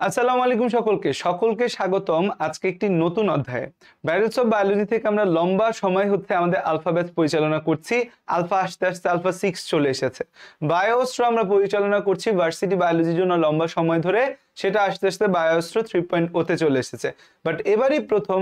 আসসালামু আলাইকুম সকলকে স্বাগতম আজকে একটি নতুন অধ্যায়ে। ব্যাচেলর অফ বায়োলজি থেকে আমরা লম্বা সময় হচ্ছে আমাদের আলফা ব্যাচ পরিচালনা করছি। আলফা আস্তে আস্তে আলফা 6 চলে এসেছে। বায়োস্ট্র আমরা পরিচালনা করছি ভার্সিটি বায়োলজির জন্য লম্বা সময় ধরে, সেটা আস্তে আস্তে বায়োস্ট্র 3.0 তে চলে এসেছে। বাট এবারই প্রথম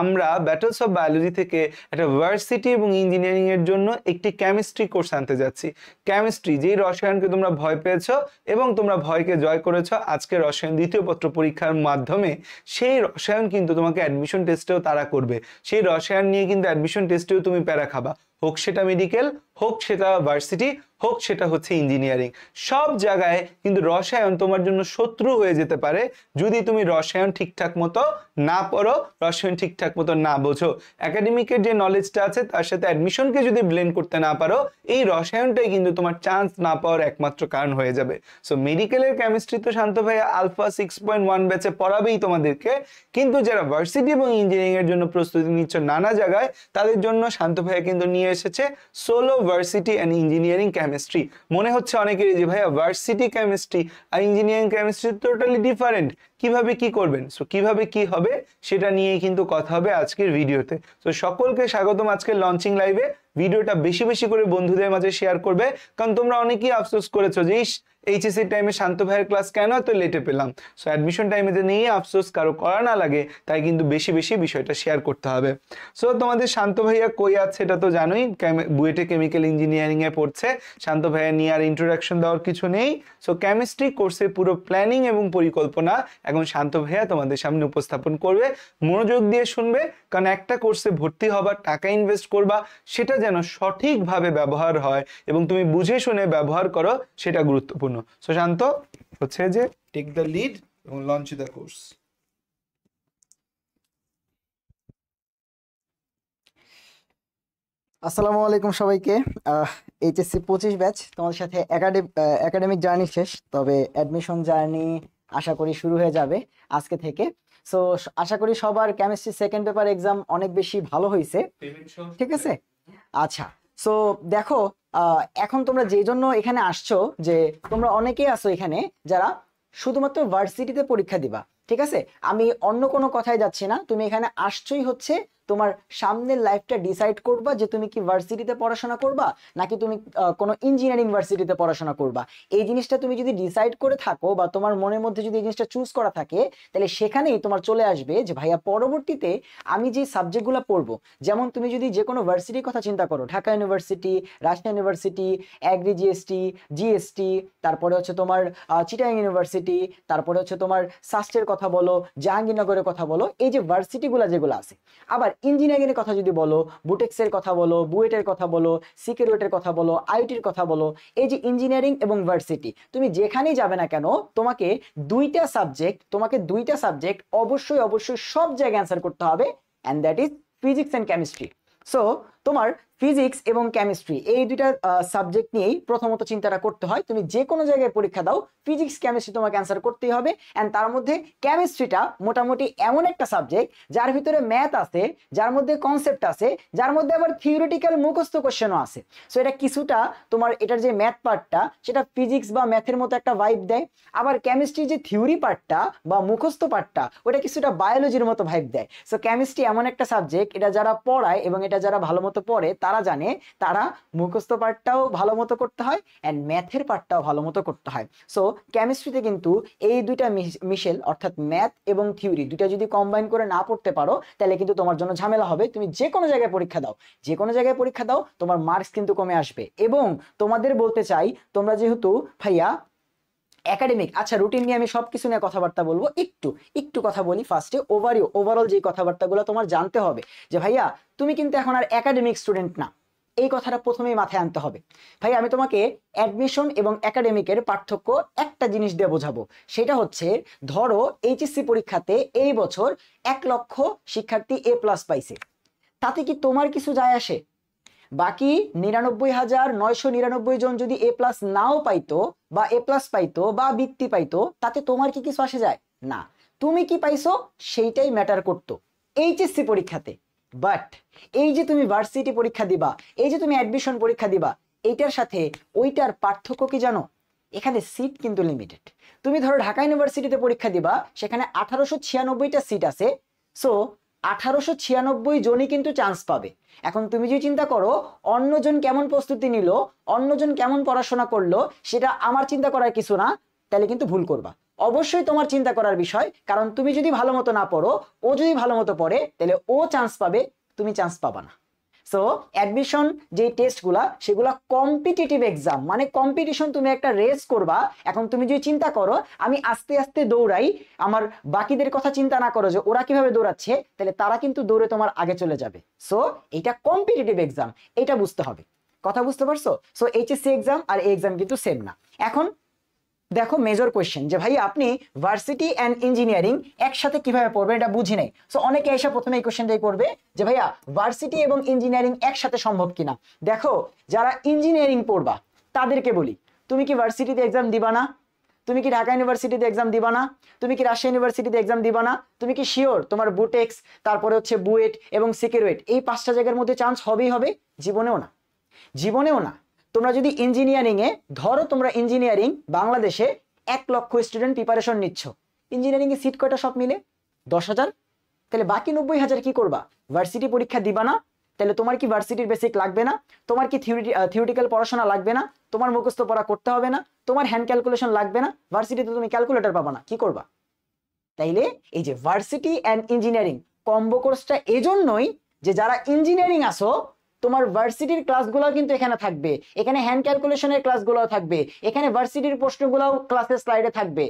আমরা ব্যাচেলর অফ বায়োলজি থেকে একটা ভার্সিটি এবং ইঞ্জিনিয়ারিং এর জন্য একটি কেমিস্ট্রি কোর্স আনতে যাচ্ছি। কেমিস্ট্রি, যেই রসায়নকে তোমরা ভয় পেয়েছো এবং তোমরা ভয়কে জয় করেছো আজকে রসায়ন দ্বিতীয় পত্র পরীক্ষার মাধ্যমে, সেই রসায়ন কিন্তু তোমাকে অ্যাডমিশন টেস্টেও তাড়া করবে। সেই রসায়ন নিয়ে কিন্তু অ্যাডমিশন টেস্টেও তুমি প্যারা খাবা, হোক সেটা মেডিকেল, হোক সেটা ভার্সিটি, হোক সেটা হচ্ছে ইঞ্জিনিয়ারিং। সব জায়গায় কিন্তু রসায়ন তোমার জন্য শত্রু হয়ে যেতে পারে যদি তুমি রসায়ন ঠিকঠাক মতো না পড়ো, রসায়ন ঠিকঠাক মতো না বোঝো। একাডেমিকের যে নলেজটা আছে তার সাথে অ্যাডমিশনকে যদি ব্লেন্ড করতে না পারো, এই রসায়নটাই কিন্তু তোমার চান্স না পাওয়ার একমাত্র কারণ হয়ে যাবে। সো মেডিকেলের কেমিস্ট্রি তো শান্ত ভাইয়া আলফা 6.1 ব্যাচে পড়াবেই তোমাদেরকে, কিন্তু যারা ভার্সিটি এবং ইঞ্জিনিয়ারিং এর জন্য প্রস্তুতি নিচ্ছ নানা জায়গায়, তাদের জন্য শান্ত ভাইয়া কিন্তু নিয়ে এসেছে solo varsity and engineering chemistry. মনে হচ্ছে অনেকেরই যে ভাইয়া ভার্সিটি কেমিস্ট্রি আর ইঞ্জিনিয়ারিং কেমিস্ট্রি টোটালি ডিফারেন্ট, কিভাবে কি করবেন? সো কিভাবে কি হবে সেটা নিয়ে কিন্তু কথা হবে আজকের ভিডিওতে। তো সকলকে স্বাগতম আজকের লঞ্চিং লাইভে। ভিডিওটা বেশি বেশি করে বন্ধুদের মাঝে শেয়ার করবে, কারণ তোমরা অনেকেই আফসোস করেছো যে এইচএসসি টাইমে শান্ত ভাইয়ের ক্লাস কেন এত লেটে পেলাম। সো অ্যাডমিশন টাইমে যে নিয়ে আফসোস কারো করা না লাগে, তাই কিন্তু বেশি বেশি বিষয়টা শেয়ার করতে হবে। সো তোমাদের শান্ত ভাইয়া কই আছে এটা তো জানোই, বুয়েটে কেমিক্যাল ইঞ্জিনিয়ারিং এ পড়ছে। শান্ত ভাইয়া নিয়ে আর ইন্ট্রোডাকশন দেওয়ার কিছু নেই। সো কেমিস্ট্রি কোর্সের পুরো প্ল্যানিং এবং পরিকল্পনা এখন শান্ত ভাইয়া তোমাদের সামনে উপস্থাপন করবে। মনোযোগ দিয়ে শুনবে, কারণ একটা কোর্সে ভর্তি হবার টাকা ইনভেস্ট করবা, সেটা যেন সঠিকভাবে ব্যবহার হয় এবং তুমি বুঝে শুনে ব্যবহার করো, সেটা গুরুত্বপূর্ণ। সো শান্ত হচ্ছে যে টেক দ্য লিড এবং লঞ্চ দ্য কোর্স। আসসালামু আলাইকুম সবাইকে। এইচএসসি 25 ব্যাচ তোমাদের সাথে একাডেমিক জার্নি শেষ, তবে অ্যাডমিশন জার্নি আশা করি শুরু হয়ে যাবে আজকে থেকে। সো আশা করি সবার কেমিস্ট্রি সেকেন্ড পেপার এক্সাম অনেক বেশি ভালো হয়েছে, ঠিক আছে? আচ্ছা, সো দেখো, এখন তোমরা যে জন্য এখানে আসছো, যে তোমরা অনেকেই আসো এখানে যারা শুধুমাত্র ভার্সিটিতে পরীক্ষা দিবা, ঠিক আছে? আমি অন্য কোনো কথায় যাচ্ছি না। তুমি এখানে আসছোই হচ্ছে তোমার সামনের লাইফটা ডিসাইড করবা যে তুমি কি ভার্সিটিতে পড়াশোনা করবা নাকি তুমি কোনো ইঞ্জিনিয়ারিং ভার্সিটিতে পড়াশোনা করবা। এই জিনিসটা তুমি যদি ডিসাইড করে থাকো বা তোমার মনের মধ্যে যদি এই জিনিসটা চুজ করা থাকে, তাহলে সেখানেই তোমার চলে আসবে যে ভাইয়া পরবর্তীতে আমি যে সাবজেক্টগুলো পড়বো, যেমন তুমি যদি যে কোনো ভার্সিটির কথা চিন্তা করো, Dhaka university, Rajshahi university, agree GST, তারপরে হচ্ছে তোমার চিটাগাং ইউনিভার্সিটি, তারপরে হচ্ছে তোমার সাস্টের কথা বলো, জাহাঙ্গীরনগরের কথা বলো, এই যে ভার্সিটিগুলো যেগুলো আছে। আবার ইঞ্জিনিয়ারিং এর কথা যদি বলো, বুটেক্সের কথা বলো, বুয়েটের কথা বলো, সিকেরুয়েটের কথা বলো, আইটির কথা বলো, এই যে ইঞ্জিনিয়ারিং এবং ভার্সিটি, তুমি যেখানেই যাবে না কেন তোমাকে দুইটা সাবজেক্ট অবশ্যই সব জায়গায় অ্যান্সার করতে হবে, and that is physics and chemistry. So তোমার ফিজিক্স এবং কেমিস্ট্রি এই দুইটা সাবজেক্ট নিয়েই প্রথমত চিন্তাটা করতে হয়। তুমি যে কোনো জায়গায় পরীক্ষা দাও, ফিজিক্স কেমিস্ট্রি তোমাকে অ্যান্সার করতেই হবে। অ্যান্ড তার মধ্যে কেমিস্ট্রিটা মোটামুটি এমন একটা সাবজেক্ট যার ভিতরে ম্যাথ আছে, যার মধ্যে কনসেপ্ট আছে, যার মধ্যে আবার থিওরিটিক্যাল মুখস্থ কোশ্চেনও আছে। সো এটা কিছুটা তোমার এটার যে ম্যাথ পার্টটা সেটা ফিজিক্স বা ম্যাথের মতো একটা ভাইব দেয়, আবার কেমিস্ট্রির যে থিওরি পার্টটা বা মুখস্থ পার্টটা ওটা কিছুটা বায়োলজির মতো ভাইব দেয়। সো কেমিস্ট্রি এমন একটা সাবজেক্ট, এটা যারা পড়ায় এবং এটা যারা ভালো মতো পড়ে তারা জানে তারা মুখস্থ পার্টটাও ভালো মতো করতে হয় অ্যান্ড ম্যাথের পার্টটাও ভালো মতো করতে হয়। সো কেমিস্ট্রিতে কিন্তু এই দুইটা মিশেল, অর্থাৎ ম্যাথ এবং থিওরি দুইটা যদি কম্বাইন করে না পড়তে পারো, তাহলে কিন্তু তোমার জন্য ঝামেলা হবে। তুমি যে কোনো জায়গায় পরীক্ষা দাও, তোমার মার্কস কিন্তু কমে আসবে। এবং তোমাদের বলতে চাই, তোমরা যেহেতু ভাইয়া একাডেমিক, আচ্ছা রুটিন নিয়ে আমি সবকিছু নিয়ে কথাবার্তা বলবো, একটু কথা বলি ফার্স্টে। ওভারঅল যে কথাবার্তাগুলো তোমার জানতে হবে যে ভাইয়া তুমি কিন্তু এখন আর একাডেমিক স্টুডেন্ট না, এই কথাটা প্রথমেই মাথায় আনতে হবে। ভাই আমি তোমাকে অ্যাডমিশন এবং একাডেমিকের পার্থক্য একটা জিনিস দিয়ে বোঝাবো, সেটা হচ্ছে ধরো এইচএসসি পরীক্ষাতে এই বছর 1 লক্ষ শিক্ষার্থী A+ পাইছে, তাতে কি তোমার কিছু যায় আসে? বাকি 99,999 জন যদি A+ নাও পাইতো বা A+ পাইতো বা বৃত্তি পাইতো, তাতে তোমার কি কিছু আসে যায় না। তুমি কি পাইছো সেইটাই ম্যাটার করতো এইচএসসি পরীক্ষাতে। বাট এই যে তুমি ভার্সিটি পরীক্ষা দিবা, এই যে তুমি অ্যাডমিশন পরীক্ষা দিবা, এইটার সাথে ওইটার পার্থক্য কি জানো? এখানে সিট কিন্তু লিমিটেড। তুমি ধরো ঢাকা ইউনিভার্সিটিতে পরীক্ষা দিবা, সেখানে 1896টা সিট আছে, সো 1896 জনই কিন্তু চান্স পাবে। এখন তুমি যদি চিন্তা করো অন্যজন কেমন প্রস্তুতি নিল, অন্যজন কেমন পড়াশোনা করলো, সেটা আমার চিন্তা করার কিছু না, তাহলে কিন্তু ভুল করবা। অবশ্যই তোমার চিন্তা করার বিষয়, কারণ তুমি যদি ভালো মতো না পড়ো, ও যদি ভালো মতো পড়ে, তাহলে ও চান্স পাবে, তুমি চান্স পাবা না। সো অ্যাডমিশন যে টেস্টগুলা সেগুলা কম্পিটিটিভ এক্সাম, মানে কম্পিটিশন, তুমি একটা রেস করবা। এখন তুমি যদি চিন্তা করো আমি আস্তে আস্তে দৌড়াই, আমার বাকিদের কথা চিন্তা না করো যে ওরা কিভাবে দৌড়াচ্ছে, তাহলে তারা কিন্তু দৌড়ে তোমার আগে চলে যাবে। সো এটা কম্পিটিটিভ এক্সাম, এটা বুঝতে হবে। কথা বুঝতে পারছো? সো এইচএসসি এক্সাম আর এই এক্সাম কিন্তু সেম না। এখন দেখো মেজর কোয়েশ্চেন যে ভাই আপনি ভার্সিটি অ্যান্ড ইঞ্জিনিয়ারিং একসাথে কিভাবে পড়বেন এটা বুঝি নাই। সো অনেকে এসে প্রথমে এই কোয়েশ্চেনটাই করবে যে ভাইয়া ভার্সিটি এবং ইঞ্জিনিয়ারিং একসাথে সম্ভব কিনা। দেখো যারা ইঞ্জিনিয়ারিং পড়বা তাদেরকে বলি, তুমি কি ভার্সিটিতে এক্সাম দিবা না? তুমি কি ঢাকা ইউনিভার্সিটিতে এক্সাম দিবা না? তুমি কি রাজশাহী ইউনিভার্সিটিতে এক্সাম দিবা না? তুমি কি শিওর তোমার বুটেক্স, তারপরে হচ্ছে বুয়েট এবং সিকিউরেট, এই 5টা জায়গার মধ্যে চান্স হবেই হবে? জীবনেও না, জীবনেও না। তোমরা যদি ইঞ্জিনিয়ারিং এ ধরো, তোমরা ইঞ্জিনিয়ারিং বাংলাদেশে 1 লক্ষ স্টুডেন্ট প্রিপারেশন নিচ্ছ, ইঞ্জিনিয়ারিং এ সিট কয়টা সব মিলে? 10,000। তাহলে বাকি 90,000 কি করবা? ভার্সিটি পরীক্ষা দিবা না? তাহলে তোমার কি ভার্সিটির বেসিক লাগবে না? তোমার কি থিওরিটিক্যাল পড়াশোনা লাগবে না? তোমার মুখস্থ পড়া করতে হবে না? তোমার হ্যান্ড ক্যালকুলেশন লাগবে না? ভার্সিটিতে তুমি ক্যালকুলেটর পাবা না, কি করবা? তাইলে এই যে ভার্সিটি অ্যান্ড ইঞ্জিনিয়ারিং কম্বো কোর্সটা এজন্যই যে যারা ইঞ্জিনিয়ারিং আসো, তোমার ভার্সিটির ক্লাসগুলো কিন্তু এখানে থাকবে, এখানে হ্যান্ড ক্যালকুলেশনের ক্লাসগুলো থাকবে, এখানে ভার্সিটির প্রশ্নগুলোও ক্লাসের স্লাইডে থাকবে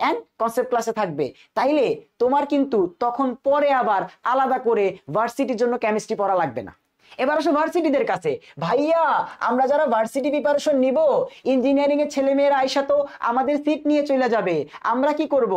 এন্ড কনসেপ্ট ক্লাসে থাকবে। তাইলে তোমার কিন্তু তখন পরে আবার আলাদা করে ভার্সিটির জন্য কেমিস্ট্রি পড়া লাগবে না। এবার আসো ভার্সিটিদের কাছে, ভাইয়া আমরা যারা ভার্সিটি প্রিপারেশন নিব, ইঞ্জিনিয়ারিং এর ছেলে মেয়েরা আইসা তো আমাদের সিট নিয়ে চলে যাবে, আমরা কি করব?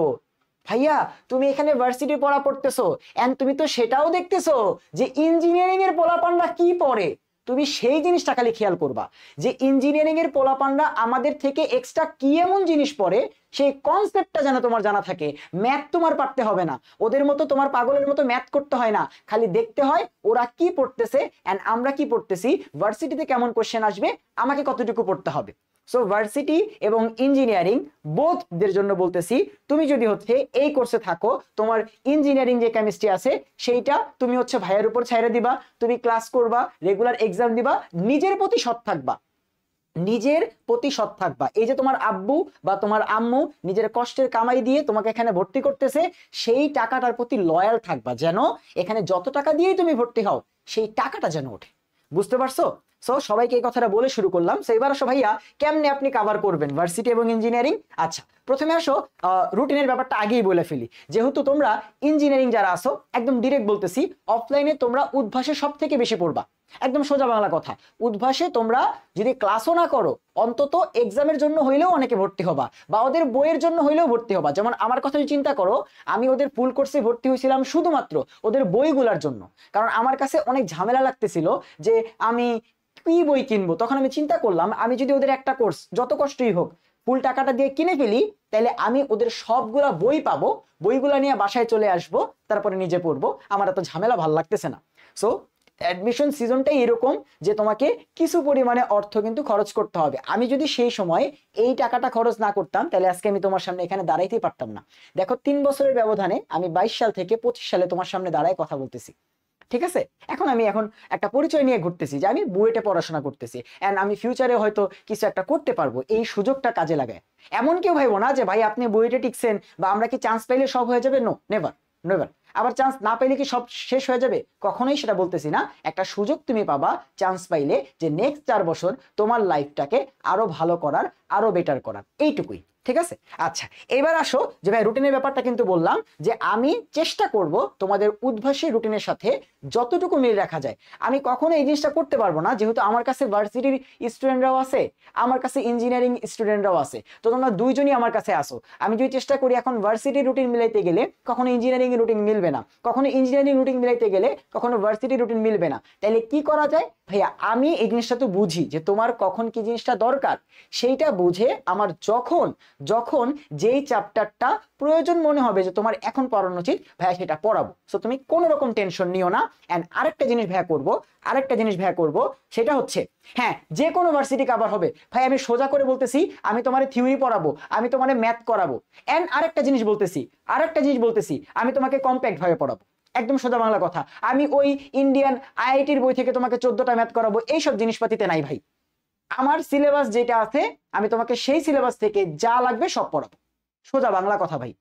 ভাইয়া তুমি এখানে ভার্সিটি পড়া পড়তেছো, এন্ড তুমি তো সেটাও দেখতেছো যে ইঞ্জিনিয়ারিং এর পোলাপানরা কি পড়ে। তুমি সেই জিনিসটা খালি খেয়াল করবা যে ইঞ্জিনিয়ারিং এর পোলাপানরা আমাদের থেকে এক্সট্রা কি এমন জিনিস পড়ে, সেই কনসেপ্টটা যেন তোমার জানা থাকে। ম্যাথ তোমার পারতে হবে না, ওদের মতো তোমার পাগলের মতো ম্যাথ করতে হয় না, খালি দেখতে হয় ওরা কি পড়তেছে এন্ড আমরা কি পড়তেছি, ভার্সিটিতে কেমন কোশ্চেন আসবে, আমাকে কতটুকু পড়তে হবে। সো ভার্সিটি এবং ইঞ্জিনিয়ারিং বোথদের জন্য বলতেছি, তুমি যদি হচ্ছে এই কোর্সে থাকো, তোমার ইঞ্জিনিয়ারিং যে কেমিস্ট্রি আছে সেইটা তুমি হচ্ছে ভাইয়ের উপর ছাইড়ে দিবা, তুমি ক্লাস করবা, রেগুলার এক্সাম দিবা, নিজের প্রতি সৎ থাকবা, নিজের প্রতি সৎ থাকবা। এই যে তোমার আব্বু বা তোমার আম্মু নিজের কষ্টের কামাই দিয়ে তোমাকে এখানে ভর্তি করতেছে, সেই টাকাটার প্রতি লয়াল থাকবা, যেন এখানে যত টাকা দিয়েই তুমি ভর্তি হও সেই টাকাটা যেন ওঠে। বুঝতে পারছো? সো সবাইকে এই কথাটা বলে শুরু করলাম। সো এবার আসো ভাইয়া কেমনে আপনি কভার করবেন ভার্সিটি এবং ইঞ্জিনিয়ারিং। আচ্ছা প্রথমে আসো রুটিনের ব্যাপারটা আগেই বলে ফেলি, যেহেতু তোমরা ইঞ্জিনিয়ারিং যারা আসো, একদম ডিরেক্ট বলতেছি, অফলাইনে তোমরা উদ্ভাসে সব থেকে বেশি পড়বা। একদম সোজা বাংলা কথা, উদ্ভাসে তোমরা যদি ক্লাসও না করো, অন্তত এক্সামের জন্য হইলেও অনেকে ভর্তি হবা, বা ওদের বইয়ের জন্য হইলেও ভর্তি হবা। যেমন আমার কথা যদি চিন্তা করো, আমি ওদের ফুল কোর্সে ভর্তি হয়েছিলাম শুধুমাত্র ওদের বইগুলার জন্য, কারণ আমার কাছে অনেক ঝামেলা লাগতেছিল যে আমি কি বই কিনবো। তখন আমি চিন্তা করলাম আমি যদি ওদের একটা কোর্স যত কষ্টই হোক ফুল টাকাটা দিয়ে কিনে ফেলি, তাহলে আমি ওদের সবগুলা বই পাবো, বইগুলা নিয়ে বাসায় চলে আসবো, তারপরে নিজে পড়বো, আমার এত ঝামেলা ভাল লাগতেছে না। সো অ্যাডমিশন সিজনটাই এরকম যে তোমাকে কিছু পরিমাণে অর্থ কিন্তু খরচ করতে হবে। আমি যদি সেই সময় এই টাকাটা খরচ না করতাম, তাহলে আজকে আমি তোমার সামনে এখানে দাঁড়াইতেই পারতাম না। দেখো 3 বছরের ব্যবধানে আমি 22 সাল থেকে 25 সালে তোমার সামনে দাঁড়ায় কথা বলতেছি, ঠিক আছে? এখন আমি একটা পরিচয় নিয়ে ঘুরতেছি যে আমি বুয়েটে পড়াশোনা করতেছি, এন্ড আমি ফিউচারে হয়তো কিছু একটা করতে পারবো, এই সুযোগটা কাজে লাগায়। এমন কেউ ভাইবো না যে ভাই আপনি বুয়েটে টিকছেন বা আমরা কি চান্স পাইলে সব হয়ে যাবে, নো, নেভার নেভার। আবার চান্স না পাইলে কি সব শেষ হয়ে যাবে, কখনোই সেটা বলতেছি না। একটা সুযোগ তুমি পাবা চান্স পাইলে, যে নেক্সট 4 বছর তোমার লাইফটাকে আরো ভালো করার, আরো বেটার করার, এইটুকুই, ঠিক আছে? আচ্ছা এবার আসো যে ভাই রুটিনের ব্যাপারটা কিন্তু বললাম যে আমি চেষ্টা করব তোমাদের উদ্ভাসী রুটিনের সাথে যতটুকু মিল রাখা যায়। আমি কখনো এই জিনিসটা করতে পারবো না, যেহেতু আমার কাছে ভার্সিটির স্টুডেন্টরাও আছে, আমার কাছে ইঞ্জিনিয়ারিং স্টুডেন্টরাও আছে, তো তোমরা দুইজনই আমার কাছে আসো। আমি যদি চেষ্টা করি এখন ভার্সিটির রুটিন মিলাইতে গেলে কখনো ইঞ্জিনিয়ারিং রুটিন মিলবে না, কখনো ইঞ্জিনিয়ারিং রুটিন মিলাইতে গেলে কখনো ভার্সিটির রুটিন মিলবে না। তাইলে কি করা যায় ভাইয়া? আমি এই জিনিসটা তো বুঝি যে তোমার কখন কি জিনিসটা দরকার, সেইটা বুঝে আমার যখন যখন যেই চ্যাপ্টারটা প্রয়োজন মনে হবে যে তোমার এখন পড়ানো উচিত ভাইয়া সেটা পড়াবো। সো তুমি কোনো রকম টেনশন নিও না। এন্ড আরেকটা জিনিস ভাইয়া করবো সেটা হচ্ছে, হ্যাঁ যে কোনো ভার্সিটি কভার হবে ভাই, আমি সোজা করে বলতেছি, আমি তোমার থিওরি পড়াবো, আমি তোমার ম্যাথ করাবো। এন্ড আরেকটা জিনিস বলতেছি, আমি তোমাকে কম্প্যাক্ট ভাবে পড়াবো, একদম সোজা বাংলা কথা। আমি ওই ইন্ডিয়ান আইআইটির বই থেকে তোমাকে 14টা ম্যাথ করাবো, এইসব জিনিসপাতিতে নাই ভাই। আমার সিলেবাস যেটা আছে আমি তোমাকে সেই সিলেবাস থেকে যা লাগবে সব পড়াবো। সোজা বাংলা কথা ভাই,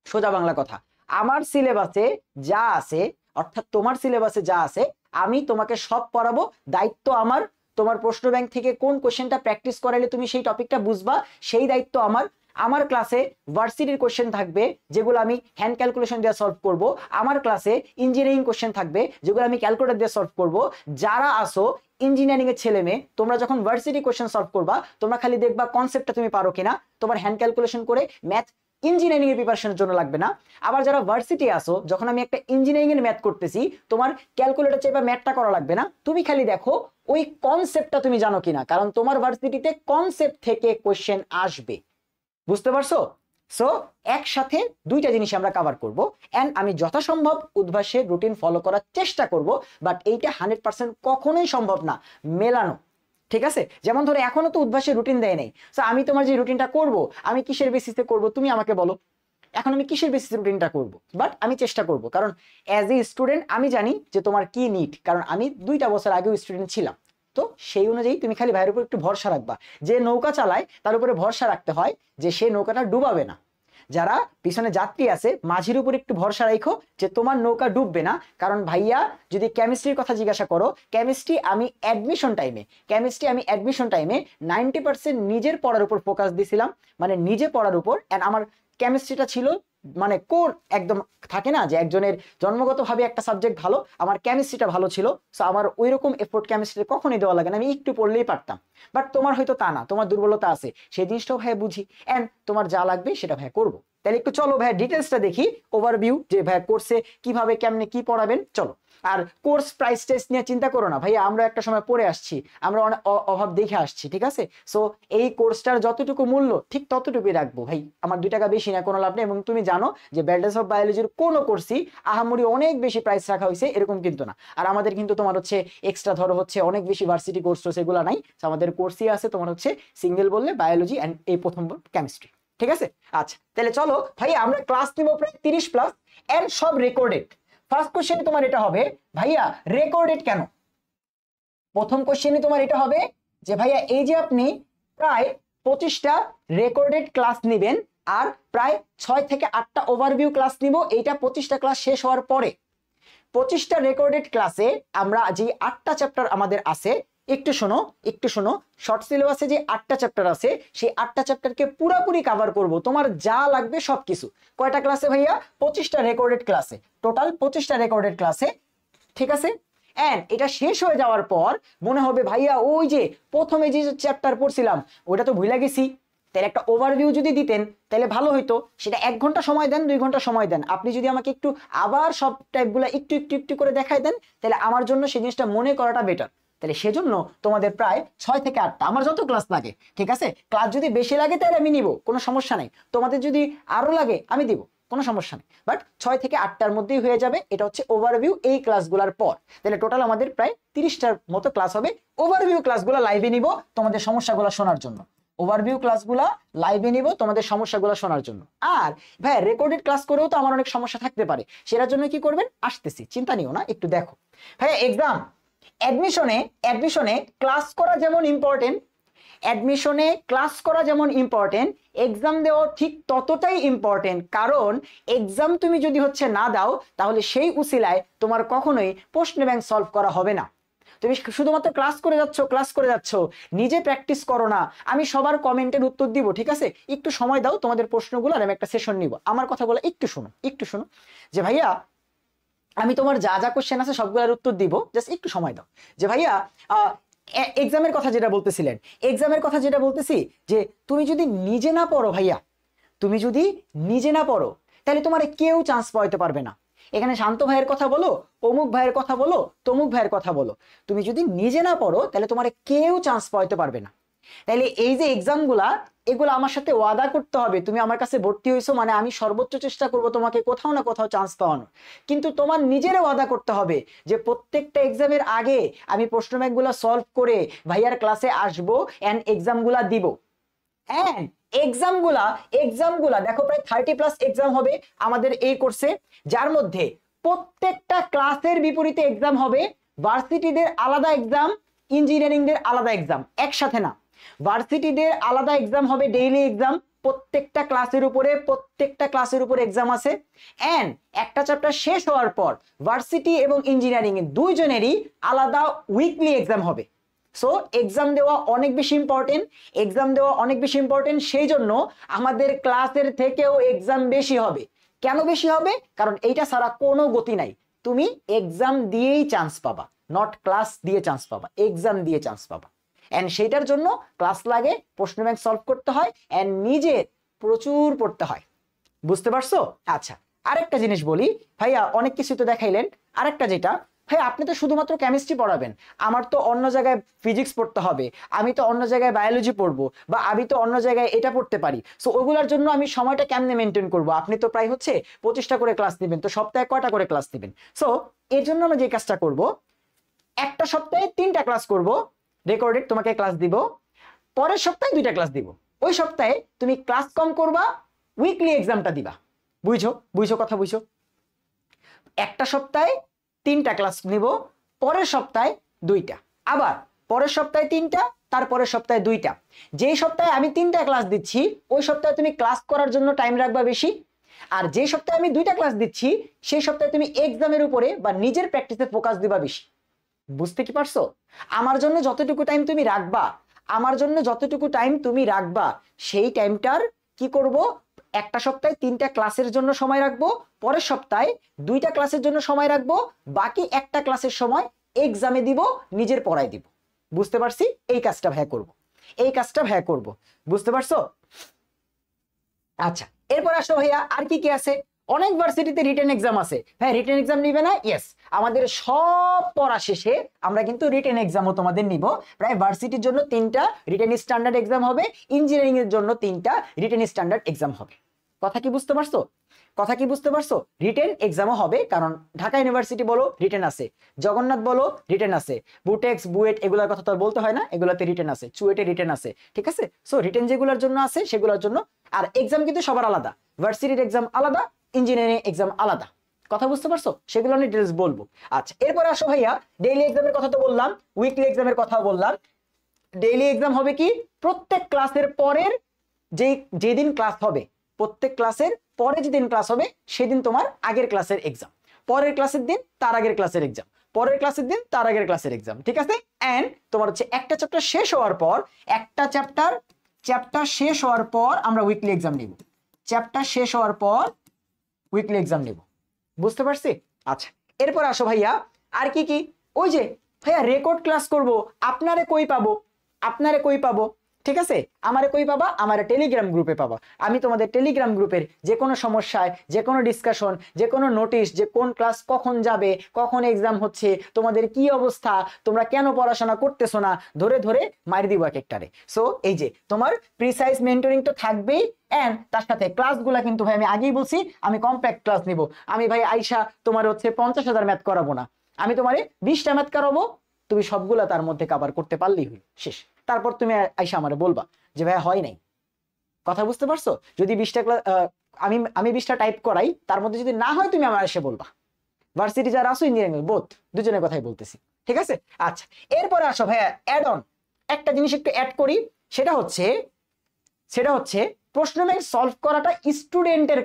সোজা বাংলা কথা। আমার সিলেবাসে যা আছে, অর্থাৎ তোমার সিলেবাসে যা আছে আমি তোমাকে সব পড়াবো। দায়িত্ব আমার, তোমার প্রশ্ন ব্যাংক থেকে কোন কোশ্চেনটা প্র্যাকটিস করাইলে তুমি সেই টপিকটা বুঝবা সেই দায়িত্ব আমার। আমার ক্লাসে ভার্সিটির কোশ্চেন থাকবে যেগুলো আমি হ্যান্ড ক্যালকুলেশন দিয়ে সলভ করব। আমার ক্লাসে ইঞ্জিনিয়ারিং কোশ্চেন থাকবে যেগুলো আমি ক্যালকুলেটর দিয়ে সলভ করব। যারা আসো ইঞ্জিনিয়ারিং এর ছেলে মেয়ে, তোমরা যখন ভার্সিটি কোশ্চেন সলভ করবা তোমরা খালি দেখবা কনসেপ্টটা তুমি পারো কিনা, তোমার হ্যান্ড ক্যালকুলেশন করে ম্যাথ ইঞ্জিনিয়ারিং এর প্রিপারেশনের জন্য লাগবে না। আবার যারা ভার্সিটি আসো, যখন আমি একটা ইঞ্জিনিয়ারিং এর ম্যাথ করতেছি তোমার ক্যালকুলেটর চেয়ে বা ম্যাথটা করা লাগবে না, তুমি খালি দেখো ওই কনসেপ্টটা তুমি জানো কিনা, কারণ তোমার ভার্সিটিতে কনসেপ্ট থেকে কোশ্চেন আসবে। বুঝতে পারছো? সো একসাথে দুইটা জিনিস আমরা কভার করব। এন্ড আমি যথাসম্ভব উদ্ভাসের রুটিন ফলো করার চেষ্টা করব, বাট এইটা 100% কখনোই সম্ভব না মেলানো। ঠিক আছে? যেমন ধরো এখনো তো উদ্ভাসের রুটিন দেয় নাই। সো আমি তোমার যে রুটিনটা করব আমি কিসের বেসিসে করব তুমি আমাকে বলো। এখন আমি কিসের বেসিসে রুটিনটা করব, বাট আমি চেষ্টা করব, কারণ অ্যাজ এ স্টুডেন্ট আমি জানি যে তোমার কি নিড, কারণ আমি 2টা বছর আগেও স্টুডেন্ট ছিলাম। তো সেই অনুযায়ী তুমি খালি ভাইয়ের উপর একটু ভরসা রাখবা। যে নৌকা চালায় তার উপরে ভরসা রাখতে হয় যে সে নৌকাটা ডুবাবে না। যারা পিছনে যাত্রী আছে মাঝির উপর একটু ভরসা রাখো যে তোমার নৌকা ডুববে না। কারণ ভাইয়া যদি কেমিস্ট্রির কথা জিজ্ঞাসা করো, কেমিস্ট্রি আমি অ্যাডমিশন টাইমে 90% নিজের পড়ার উপর ফোকাস দিয়েছিলাম, মানে নিজে পড়ার উপর। এন্ড আমার কেমিস্ট্রিটা ছিল মানে কোর, একদম থাকে না যে একজনের জন্মগতভাবে একটা সাবজেক্ট ভালো, আমার কেমিস্ট্রিটা ভালো ছিল। সো আমার ওই রকম এফোর্ট কেমিস্ট্রি কখনোই দেওয়া লাগে না, আমি একটু পড়লেই পারতাম। বাট তোমার হয়তো তা না, তোমার দুর্বলতা আছে, সেই জিনিসটাও ভাইয়া বুঝি। এন্ড তোমার যা লাগবে সেটা ভাইয়া করবো। তাহলে একটু চলো ভাইয়া ডিটেলসটা দেখি, ওভারভিউ যে ভাইয়া কোর্সে কিভাবে কেমনে কি পড়াবেন। চলো। আর কোর্স প্রাইস টেস্ট নিয়ে চিন্তা করো না ভাইয়া, আমরা একটা সময় পড়ে আসছি, আমরা অনেক অভাব দেখে আসছি, ঠিক আছে? সো এই কোর্সটার যতটুকু মূল্য ঠিক ততটুকুই রাখবো ভাই, আমার 2 টাকা বেশি না, কোনো লাভ নেই। এবং তুমি জানো যে ব্যাচেলর অফ বায়োলজির কোনো কোর্সই আহামরি অনেক বেশি প্রাইস রাখা হয়েছে এরকম কিন্তু না। আর আমাদের কিন্তু তোমার হচ্ছে এক্সট্রা ধরো হচ্ছে অনেক বেশি ভার্সিটি কোর্স সেগুলো নাই। আমাদের কোর্সই আছে তোমার হচ্ছে সিঙ্গেল বললে বায়োলজি এন্ড এই প্রথম কেমিস্ট্রি। ঠিক আছে? আচ্ছা তাহলে চলো ভাই আমরা ক্লাস নিব প্রায় 30+ এন্ড সব রেকর্ডেড। ফার্স্ট কোশ্চেন তোমার এটা হবে ভাইয়া রেকর্ডেড কেন? প্রথম কোশ্চেনে তোমার এটা হবে যে ভাইয়া এই যে আপনি প্রায় 25টা রেকর্ডেড ক্লাস নেবেন আর প্রায় 6 থেকে 8টা ওভারভিউ ক্লাস নিব, এইটা 25টা ক্লাস শেষ হওয়ার পরে। 25টা রেকর্ডেড ক্লাসে আমরা যে 8টা চ্যাপ্টার আমাদের আছে, একটু শোনো শর্ট সিলেবাসে যে 8টা চ্যাপ্টার আছে সেই 8টা চ্যাপ্টারকে পুরোপুরি কভার করব, তোমার যা লাগবে সবকিছু। কয়টা ক্লাসে ভাইয়া? 25টা রেকর্ডেড ক্লাসে, টোটাল 25টা রেকর্ডেড ক্লাসে। ঠিক আছে? এন্ড এটা শেষ হয়ে যাওয়ার পর মনে হবে ভাইয়া ওই যে প্রথমে যে চ্যাপ্টার পড়ছিলাম ওটা তো ভুলে গেছি, তাহলে একটা ওভারভিউ যদি দিতেন তাহলে ভালো হইতো। সেটা 1 ঘন্টা সময় দেন, 2 ঘন্টা সময় দেন, আপনি যদি আমাকে একটু আবার সব টাইপগুলো একটু একটু একটু করে দেখাই দেন তাহলে আমার জন্য সেই জিনিসটা মনে করাটা বেটার। তাহলে সেজন্য তোমাদের প্রায় 6 থেকে 8টা, আমার যত ক্লাস লাগে, ঠিক আছে? ক্লাস যদি বেশি লাগে তাহলে আমি নিব, কোনো সমস্যা নেই। তোমাদের যদি আরো লাগে আমি দিব, কোনো সমস্যা নেই। বাট 6 থেকে 8টার মধ্যেই হয়ে যাবে। এটা হচ্ছে ওভারভিউ এই ক্লাসগুলোর পর। তাহলে টোটাল আমাদের প্রায় 30টার মতো ক্লাস হবে। ওভারভিউ ক্লাসগুলো লাইভে নিব তোমাদের সমস্যাগুলো শোনার জন্য। ওভারভিউ ক্লাসগুলো লাইভে নিব তোমাদের সমস্যাগুলো শোনার জন্য। আর ভাই রেকর্ডেড ক্লাস করেও তো আমার অনেক সমস্যা থাকতে পারে, সেটার জন্য কি করবেন? আসতেছি, চিন্তা নিও না, একটু দেখো। ভাই এক্সাম অ্যাডমিশনে ক্লাস করা যেমন ইম্পর্টেন্ট, এক্সাম দেওয়া ঠিক ততটাই ইম্পর্টেন্ট। কারণ এক্সাম তুমি যদি হচ্ছে না দাও তাহলে সেই উসিলায় তোমার কখনোই প্রশ্ন ব্যাংক সলভ করা হবে না। তুমি শুধুমাত্র ক্লাস করে যাচ্ছ, নিজে প্র্যাকটিস করো না। আমি সবার কমেন্টের উত্তর দিব, ঠিক আছে? একটু সময় দাও তোমাদের প্রশ্নগুলো, আর আমি একটা সেশন নিব। আমার কথাগুলো একটু শোনো যে ভাইয়া আমি তোমার যা যা কোশ্চেন আছে সবগুলোর উত্তর দিব, জাস্ট একটু সময় দাও। যে ভাইয়া এক্সামের কথা যেটা বলতেছি যে তুমি যদি নিজে না পড়ো ভাইয়া, তাহলে তোমার কেউ চান্স পাইতে পারবে না। এখানে শান্ত ভাইয়ের কথা বলো, অমুক ভাইয়ের কথা বলো, তমুক ভাইয়ের কথা বলো, তুমি যদি নিজে না পড়ো তাহলে তোমার কেউ চান্স পাইতে পারবে না। তাইলে এই যে এক্সামগুলা, এগুলো আমার সাথে ওয়াদা করতে হবে, তুমি আমার কাছে ভর্তি হয়েছো মানে আমি সর্বোচ্চ চেষ্টা করব তোমাকে কোথাও না কোথাও চান্স পাওয়ানো। কিন্তু তোমার নিজের ওয়াদা করতে হবে যে প্রত্যেকটা এক্সামের আগে আমি প্রশ্ন ব্যাংকগুলো সলভ করে ভাইয়ার ক্লাসে আসবো এন্ড এক্সামগুলা দিব। এন্ড এক্সামগুলা দেখো প্রায় 30+ এক্সাম হবে আমাদের এই কোর্সে, যার মধ্যে প্রত্যেকটা ক্লাসের বিপরীতে এক্সাম হবে। ভার্সিটিদের আলাদা এক্সাম, ইঞ্জিনিয়ারিংদের আলাদা এক্সাম, একসাথে না। ভার্সিটিদের আলাদা এক্সাম হবে, ডেইলি এক্সাম, প্রত্যেকটা ক্লাসের উপরে এক্সাম আছে। এন্ড একটা চ্যাপ্টার শেষ হওয়ার পর ভার্সিটি এবং ইঞ্জিনিয়ারিং এর দুইজনেরই আলাদা উইকলি এক্সাম হবে। সো এক্সাম দেওয়া অনেক বেশি ইম্পর্টেন্ট, সেই জন্য আমাদের ক্লাসের থেকেও এক্সাম বেশি হবে। কেন বেশি হবে? কারণ এইটা ছাড়া কোনো গতি নাই। তুমি এক্সাম দিয়েই চান্স পাবা, নট ক্লাস দিয়ে চান্স পাবা, এক্সাম দিয়ে চান্স পাবা। এন্ড সেইটার জন্য ক্লাস লাগে, প্রশ্ন ব্যাংক সলভ করতে হয়, এন্ড নিজে প্রচুর পড়তে হয়। বুঝতে পারছো? আচ্ছা, আরেকটা জিনিস বলি ভাইয়া, অনেক কিছু তো দেখাইলেন, আরেকটা যেটা ভাই, আপনি তো শুধুমাত্র কেমিস্ট্রি পড়াবেন, আমার তো অন্য জায়গায় ফিজিক্স পড়তে হবে, আমি তো অন্য জায়গায় বায়োলজি পড়বো, বা আমি তো অন্য জায়গায় এটা পড়তে পারি। সো ওগুলোর জন্য আমি সময়টা কেমনে মেনটেন করবো? আপনি তো প্রায় হচ্ছে 25টা করে ক্লাস নেবেন, তো সপ্তাহে কয়টা করে ক্লাস নেবেন? সো এর জন্য আমরা যে কাজটা করব, একটা সপ্তাহে 3টা ক্লাস করব, রেকর্ডেড তোমাকে ক্লাস দিব, পরের সপ্তাহে 2টা ক্লাস দিব। ওই সপ্তাহে তুমি ক্লাস কম করবা, উইকলি এক্সামটা দিবা। বুঝছো কথা বুঝছো? একটা সপ্তাহে 3টা ক্লাস নিব, পরের সপ্তাহে 2টা, আবার পরের সপ্তাহে 3টা, তারপরের সপ্তাহে 2টা। যেই সপ্তাহে আমি 3টা ক্লাস দিচ্ছি ওই সপ্তাহে তুমি ক্লাস করার জন্য টাইম রাখবা বেশি, আর যে সপ্তাহে আমি 2টা ক্লাস দিচ্ছি সেই সপ্তাহে তুমি এক্সামের উপরে বা নিজের প্র্যাকটিসে ফোকাস দিবা বেশি। বুঝতে কি পারছো? আমার জন্য যতটুকু টাইম তুমি রাখবা সেই টাইমটার কি করব, একটা সপ্তাহে 3টা ক্লাসের জন্য সময় রাখবো, পরের সপ্তাহে 2টা ক্লাসের জন্য সময় রাখবো, বাকি একটা ক্লাসের সময় এক্সামে দিব, নিজের পড়ায় দিব। বুঝতে পারছি? এই কাজটা ভাইয়া করব। বুঝতে পারছো? আচ্ছা, এরপর আসো ভাইয়া, আর কি কি আছে? অনেক ভার্সিটিতে রিটেন এক্সাম আছে। হ্যাঁ, রিটেন এক্সাম নিবে না? ইয়েস, আমাদের সব পড়া শেষে আমরা কিন্তু রিটেন এক্সামও তোমাদের নিব। প্রায় ভার্সিটির জন্য 3টা রিটেন স্ট্যান্ডার্ড এক্সাম হবে, ইঞ্জিনিয়ারিং এর জন্য 3টা রিটেন স্ট্যান্ডার্ড এক্সাম হবে। কথা কি বুঝতে পারছো? রিটেন এক্সামও হবে, কারণ ঢাকা ইউনিভার্সিটি বলো রিটেন আছে, জগন্নাথ বলো রিটেন আছে, বুটেক্স বুয়েট এগুলোর কথা তো আর বলতে হয় না, এগুলোতে রিটেন আছে, চুয়েটে রিটেন আছে, ঠিক আছে? সো রিটেন যেগুলোর জন্য আছে সেগুলোর জন্য, আর এক্সাম কিন্তু সবার আলাদা, ভার্সিটির এক্সাম আলাদা, ইঞ্জিনিয়ারিং এক্সাম আলাদা। কথা বুঝতে পারছো? সেগুলো আমি ডিটেইলস বলবো। আচ্ছা, এরপর আসো ভাইয়া, ডেইলি এক্সামের কথা তো বললাম, উইকলি এক্সামের কথা বললাম। ডেইলি এক্সাম হবে কি, প্রত্যেক ক্লাসের পরের যেদিন ক্লাস হবে, প্রত্যেক ক্লাসের পরে যেদিন ক্লাস হবে সেদিন তোমার আগের ক্লাসের এক্সাম, পরের ক্লাসের দিন তার আগের ক্লাসের এক্সাম, পরের ক্লাসের দিন তার আগের ক্লাসের এক্সাম, ঠিক আছে? এন্ড তোমার হচ্ছে একটা চ্যাপ্টার শেষ হওয়ার পর, চ্যাপ্টার শেষ হওয়ার পর আমরা উইকলি এক্সাম নিব, বুঝতে পারছি? আচ্ছা, এরপর আসো ভাইয়া, আর কি কি? ওই যে ভাইয়া রেকর্ড ক্লাস করব, আপনারে কই পাবো? ঠিক আছে, আমারে কই পাবা? আমার টেলিগ্রাম গ্রুপে পাবা। আমি তোমাদের টেলিগ্রাম গ্রুপের যে কোনো সমস্যায়, যে কোনো ডিসকাশন, যে কোনো নোটিশ, যে কোন ক্লাস কখন যাবে, কখন এক্সাম হচ্ছে, তোমাদের কি অবস্থা, তোমরা কেন পড়াশোনা করতেছো না, ধরে ধরে মারি দিব এক একটারে। সো এই যে তোমার প্রিসাইজ মেন্টরিং তো থাকবেই, এন্ড তার সাথে ক্লাসগুলা কিন্তু ভাই আমি আগেই বলছি আমি কম্প্যাক্ট ক্লাস নিব। আমি ভাই আইসা তোমার হচ্ছে 50,000 ম্যাথ করাবো না, আমি তোমারে 20টা ম্যাথ করাবো, তুমি সবগুলা তার মধ্যে কভার করতে পারলেই হলো, শেষ। তারপর তুমি আইসা আমারে বলবা যে ভাই হয় নাই। কথা বুঝতে পারছো? যদি 20টা আমি 20টা টাইপ করাই, তার মধ্যে যদি না হয় তুমি আমার এসে বলবা। ভার্সিটি যারা আসো, ইঞ্জিনিয়ারিং বোথ, দুজনের কথাই বলতেছি, ঠিক আছে? আচ্ছা, এরপরে আসো ভাইয়া, অ্যাড অন একটা জিনিস একটু অ্যাড করি, সেটা হচ্ছে প্রশ্ন ব্যাংক সলভ করাটা স্টুডেন্টের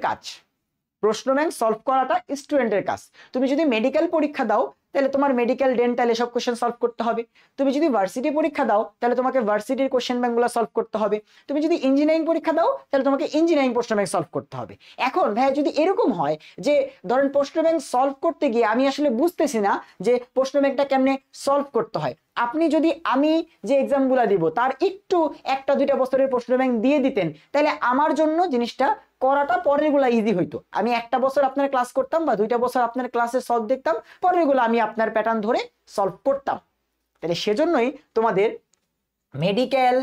কাজ। তুমি যদি মেডিকেল পরীক্ষা দাও তাহলে তোমার মেডিকেল ডেন্টাল এসব কোশ্চেন সলভ করতে হবে। তুমি যদি ভার্সিটি পরীক্ষা দাও তাহলে তোমাকে ভার্সিটির কোশ্চেন ব্যাংকগুলো সলভ করতে হবে। তুমি যদি ইঞ্জিনিয়ারিং পরীক্ষা দাও তাহলে তোমাকে ইঞ্জিনিয়ারিং প্রশ্ন ব্যাংক সলভ করতে হবে। এখন ভাই যদি এরকম হয় যে ধরেন প্রশ্ন ব্যাংক সলভ করতে গিয়ে আমি আসলে বুঝতেছি না যে প্রশ্ন ব্যাংকটা কেমনে সলভ করতে হয়, আপনি যদি আমি যে এক্সামগুলো দিব তার একটু 1-2 বছরের প্রশ্ন ব্যাংক দিয়ে দিতেন, তাহলে আমার জন্য জিনিসটা করাটা পরের গুলা ইজি হইতো। আমি 1টা বছর আপনার ক্লাস করতাম বা 2টা বছর আপনার ক্লাসে সলভ দেখতাম, পরের গুলো আমি আপনার প্যাটার্ন ধরে সলভ করতাম। তাহলে সেজন্যই তোমাদের মেডিকেল,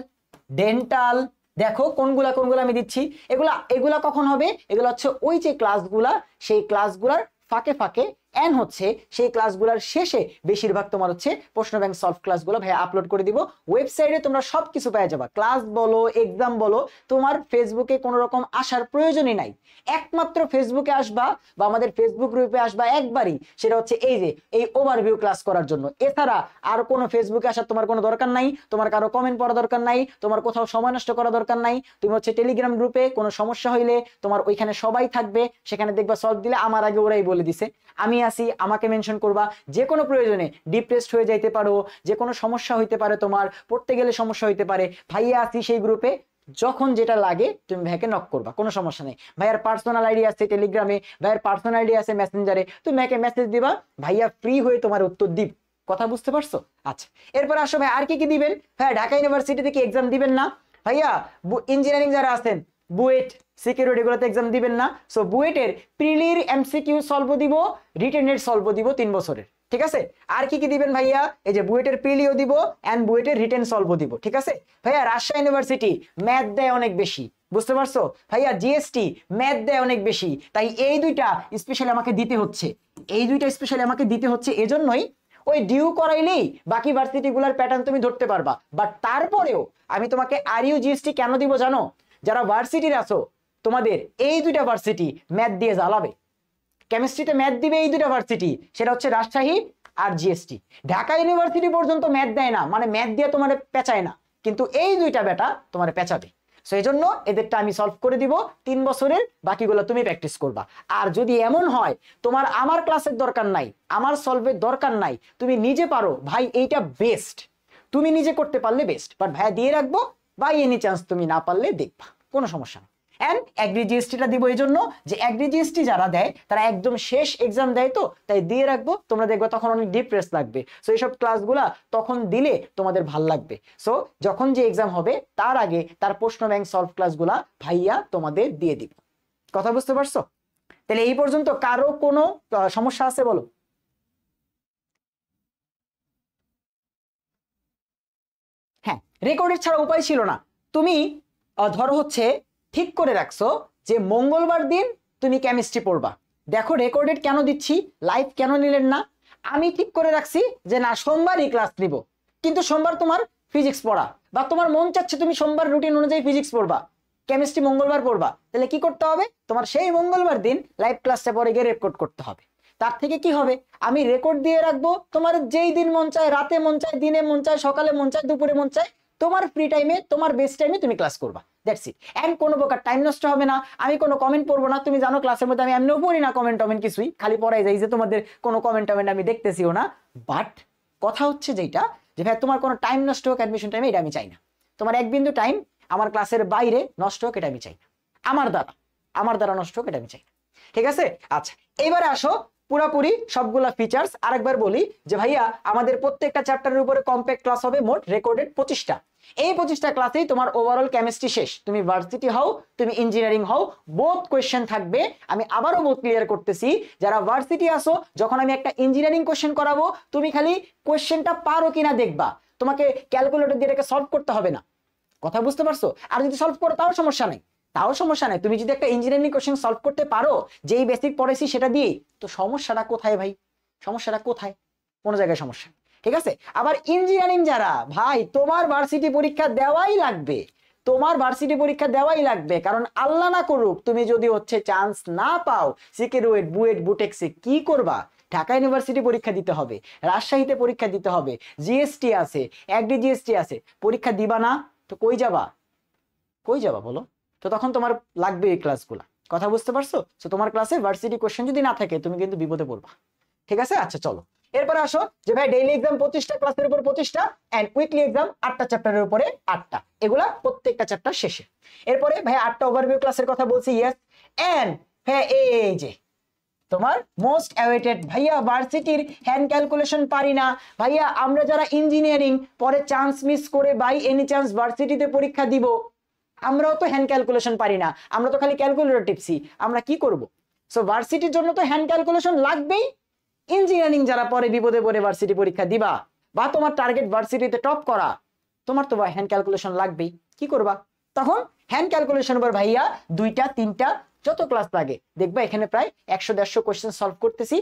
ডেন্টাল, দেখো কোনগুলা কোনগুলা আমি দিচ্ছি। এগুলা এগুলা কখন হবে? এগুলা হচ্ছে ওই যে ক্লাসগুলা, সেই ক্লাসগুলার ফাঁকে ফাঁকে এন্ড হচ্ছে সেই ক্লাসগুলোর শেষে বেশিরভাগ তোমার হচ্ছে প্রশ্ন ব্যাংক সলভ ক্লাসগুলো ভাই আপলোড করে দিব ওয়েবসাইটে। তোমরা সবকিছু পেয়ে যাবা, ক্লাস বলো এক্সাম বলো, তোমার ফেসবুকে কোনো রকম আসার প্রয়োজনই নাই। একমাত্র ফেসবুকে আসবা বা আমাদের ফেসবুক গ্রুপে আসবা একবারই, সেটা হচ্ছে এই যে এই ওভারভিউ ক্লাস করার জন্য। এছাড়া আর কোনো ফেসবুকে আসার তোমার কোনো দরকার নাই, তোমার কারো কমেন্ট পড়া দরকার নাই, তোমার কোথাও সময় নষ্ট করা দরকার নাই। তুমি হচ্ছে টেলিগ্রাম গ্রুপে কোনো সমস্যা হইলে তোমার ওইখানে সবাই থাকবে, সেখানে দেখবা সলভ দিলে আমার আগে ওরাই বলে দিছে, আমি আসি, আমাকে মেনশন করবা। যে কোনো প্রয়োজনে ডিপ্রেসড হয়ে যাইতে পারো, যে কোনো সমস্যা হইতে পারে, তোমার পড়তে গেলে সমস্যা হইতে পারে, ভাইয়া আসি সেই গ্রুপে, যখন যেটা লাগে তুমি ভাইকে নক করবা, কোনো সমস্যা নেই। ভাইয়ার পার্সোনাল আইডি আছে টেলিগ্রামে, ভাইয়ার পার্সোনাল আইডি আছে মেসেঞ্জারে, তুমি ভাইকে মেসেজ দিবা, ভাইয়া ফ্রি হয়ে তোমার উত্তর দিব। কথা বুঝতে পারছো? আচ্ছা, এরপর আসো ভাই আর কি কি দিবেন। হ্যাঁ, ঢাকা ইউনিভার্সিটি থেকে এক্সাম দিবেন না ভাইয়া? ইঞ্জিনিয়ারিং যারা আছেন বুয়েট সিকিউরিটি গুলোতে এক্সাম দিবেন না। সো বুয়েটের প্রিলির এমসিকিউ সলভ দিব, রিটেনের সলভ দিব 3 বছরের, ঠিক আছে? আর কি কি দিবেন ভাইয়া? এই যে বুয়েটের প্রিলিও দিব এন্ড বুয়েটের রিটেন সলভ দিব, ঠিক আছে ভাইয়া? রাজশাহী ইউনিভার্সিটি ম্যাথ দেয় অনেক বেশি, বুঝতে পারছো ভাইয়া? জিএসটি ম্যাথ দেয় অনেক বেশি, তাই এই দুইটা স্পেশালি আমাকে দিতে হচ্ছে, এই দুইটা স্পেশালি আমাকে দিতে হচ্ছে। এজন্যই ওই ডিউ করাইলেই বাকি ভার্সিটি গুলার প্যাটার্ন তুমি ধরতে পারবা। বাট তারপরেও আমি তোমাকে আরইউ জিএসটি কেন দিব জানো? যারা ভার্সিটির আছো তোমাদের এই দুইটা ভার্সিটি ম্যাথ দিয়ে জ্বালাবে, কেমিস্ট্রিতে ম্যাথ দিবে এই দুইটা ভার্সিটি, সেটা হচ্ছে রাজশাহী আর জিএসটি। ঢাকা ইউনিভার্সিটি পর্যন্ত ম্যাথ দেয় না, মানে ম্যাথ দিয়ে তোমার পেঁচায় না, কিন্তু এই দুইটা বেটা তোমার পেঁচাবে। সো এই জন্য এদেরটা আমি সলভ করে দিব 3 বছরের, বাকিগুলো তুমি প্র্যাকটিস করবা। আর যদি এমন হয় তোমার আমার ক্লাসের দরকার নাই, আমার সলভের দরকার নাই, তুমি নিজে পারো, ভাই এইটা বেস্ট, তুমি নিজে করতে পারলে বেস্ট, বাট ভাইয়া দিয়ে রাখবো, বাই এনি চান্স তুমি না পারলে দেখবা, কোনো সমস্যা নেই। এন্ড এগ্রি জিএসটিটা দিব এই জন্য যে এগ্রি জিএসটি যারা দেয় তারা একদম শেষ এক্সাম দেয়, তো তাই দিয়ে রাখবো। তোমরা দেখবে তখন অনেক ডিপ্রেস লাগবে, সো এইসব ক্লাসগুলা তখন দিলে তোমাদের ভাল লাগবে। সো যখন যে এক্সাম হবে তার আগে তার প্রশ্ন ব্যাংক সলভ ক্লাসগুলা ভাইয়া তোমাদের দিয়ে দিব। কথা বুঝতে পারছো? তাহলে এই পর্যন্ত কারো কোনো সমস্যা আছে বলো? হ্যাঁ, রেকর্ডের ছাড়া উপায় ছিল না। তুমি ধরো হচ্ছে ঠিক করে রাখছো যে মঙ্গলবার দিন তুমি কেমিস্ট্রি পড়বা, দেখো রেকর্ডেড কেন দিচ্ছি, লাইভ কেন নিলেন না? আমি ঠিক করে রাখছি যে না সোমবারই ক্লাস নিব, কিন্তু সোমবার তোমার ফিজিক্স পড়া, বা তোমার মন চাচ্ছে তুমি সোমবার রুটিন অনুযায়ী ফিজিক্স পড়বা, কেমিস্ট্রি মঙ্গলবার পড়বা, তাহলে কি করতে হবে? তোমার সেই মঙ্গলবার দিন লাইভ ক্লাসটা পরে গিয়ে রেকর্ড করতে হবে। তার থেকে কি হবে, আমি রেকর্ড দিয়ে রাখবো, তোমার যেই দিন মন চায়, রাতে মন চায়, দিনে মন চায়, সকালে মন চায়, দুপুরে মন চায়, তোমার ফ্রি টাইমে তোমার বেস্ট টাইমে তুমি ক্লাস করবা, দ্যাটস ইট। এন্ড কোনো প্রকার টাইম নষ্ট হবে না, আমি কোনো কমেন্ট পড়বো না। তুমি জানো ক্লাসের মধ্যে আমি এমনিও পড়ি না কমেন্ট টমেন্ট কিছুই, খালি পড়াই যাই যে তোমাদের কোনো কমেন্ট টমেন্ট আমি দেখতেছিও না। বাট কথা হচ্ছে যেটা যে ভাই তোমার কোনো টাইম নষ্ট হোক অ্যাডমিশন টাইমে, এটা আমি চাই না। তোমার এক বিন্দু টাইম আমার ক্লাসের বাইরে নষ্ট হোক, এটা আমি চাই না। আমার দ্বারা নষ্ট হোক, এটা আমি চাই না, ঠিক আছে? আচ্ছা, এবারে আসো পুরাপুরি সবগুলা ফিচার্স আরেকবার বলি যে ভাইয়া আমাদের প্রত্যেকটা চ্যাপ্টারের উপরে কম্প্যাক্ট ক্লাস হবে, মোট রেকর্ডেড 25টা। এই 25টা ক্লাসেই তোমার ওভারঅল কেমিস্ট্রি শেষ। তুমি ভার্সিটি হও, তুমি ইঞ্জিনিয়ারিং হও, বোথ কোয়েশ্চেন থাকবে। আমি আবারও বোথ ক্লিয়ার করতেছি, যারা ভার্সিটি আসো, যখন আমি একটা ইঞ্জিনিয়ারিং কোয়েশ্চেন করাবো, তুমি খালি কোয়েশ্চেনটা পারো কিনা দেখবা, তোমাকে ক্যালকুলেটর দিয়ে এটাকে সলভ করতে হবে না। কথা বুঝতে পারছো? আর যদি সলভ করো তাও সমস্যা নেই, তুমি যদি একটা ইঞ্জিনিয়ারিং কোশ্চেন সলভ করতে পারো যেই বেসিক পড়েছি সেটা দিয়ে, তো সমস্যাটা কোথায় ভাই? সমস্যাটা কোথায়? কোনো জায়গায় সমস্যা, ঠিক আছে? আবার ইঞ্জিনিয়ারিং যারা, ভাই তোমার ভার্সিটি পরীক্ষা দেওয়াই লাগবে, কারণ আল্লাহ না করুক তুমি যদি হচ্ছে চান্স না পাও, সিকিউরিটি বুয়েট বুটেক্সে কি করবা? ঢাকা ইউনিভার্সিটি পরীক্ষা দিতে হবে, রাজশাহীতে পরীক্ষা দিতে হবে, জিএসটি আছে, এগ্রি জিএসটি আছে, পরীক্ষা দিবা না তো কই যাবা বলো? তো তখন তোমার লাগবে এই ক্লাসগুলা। কথা বুঝতে পারছো? তো তোমার ক্লাসে ভার্সিটি কোশ্চেন যদি না থাকে তুমি কিন্তু বিপদে পড়বা, ঠিক আছে? আচ্ছা চলো এরপরে আসো যে ভাই ডেইলি এক্সাম 25টা ক্লাসের উপর 25টা এন্ড উইকলি এক্সাম 8টা চ্যাপ্টারের উপরে 8টা, এগুলা প্রত্যেকটা চ্যাপ্টার শেষে। এরপরে ভাই 8টা ওভারভিউ ক্লাসের কথা বলছি, ইয়েস। এন্ড হ্যাঁ এই যে তোমার মোস্ট অ্যাওয়েটেড ভাইয়া ভার্সিটির হ্যান্ড ক্যালকুলেশন পারি না ভাইয়া, আমরা যারা ইঞ্জিনিয়ারিং পরে চান্স মিস করে বাই এনি চান্স ভার্সিটিতে পরীক্ষা দিব, আমরাও তো হ্যান্ড ক্যালকুলেশন পারি না, আমরা তো খালি ক্যালকুলেটর টিপছি, আমরা কি করব? সো ভার্সিটির জন্য তো হ্যান্ড ক্যালকুলেশন লাগবেই। ইঞ্জিনিয়ারিং যারা পরে বিপদে পড়ে ভার্সিটি পরীক্ষা দিবা বা তোমার টার্গেট ভার্সিটিতে টপ করা, তোমার তো হ্যান্ড ক্যালকুলেশন লাগবেই। কি করবা? তখন হ্যান্ড ক্যালকুলেশন উপর ভাইয়া 2টা 3টা যত ক্লাস লাগে দেখবা এখানে প্রায় 100-150 কোশ্চেন সলভ করতেছি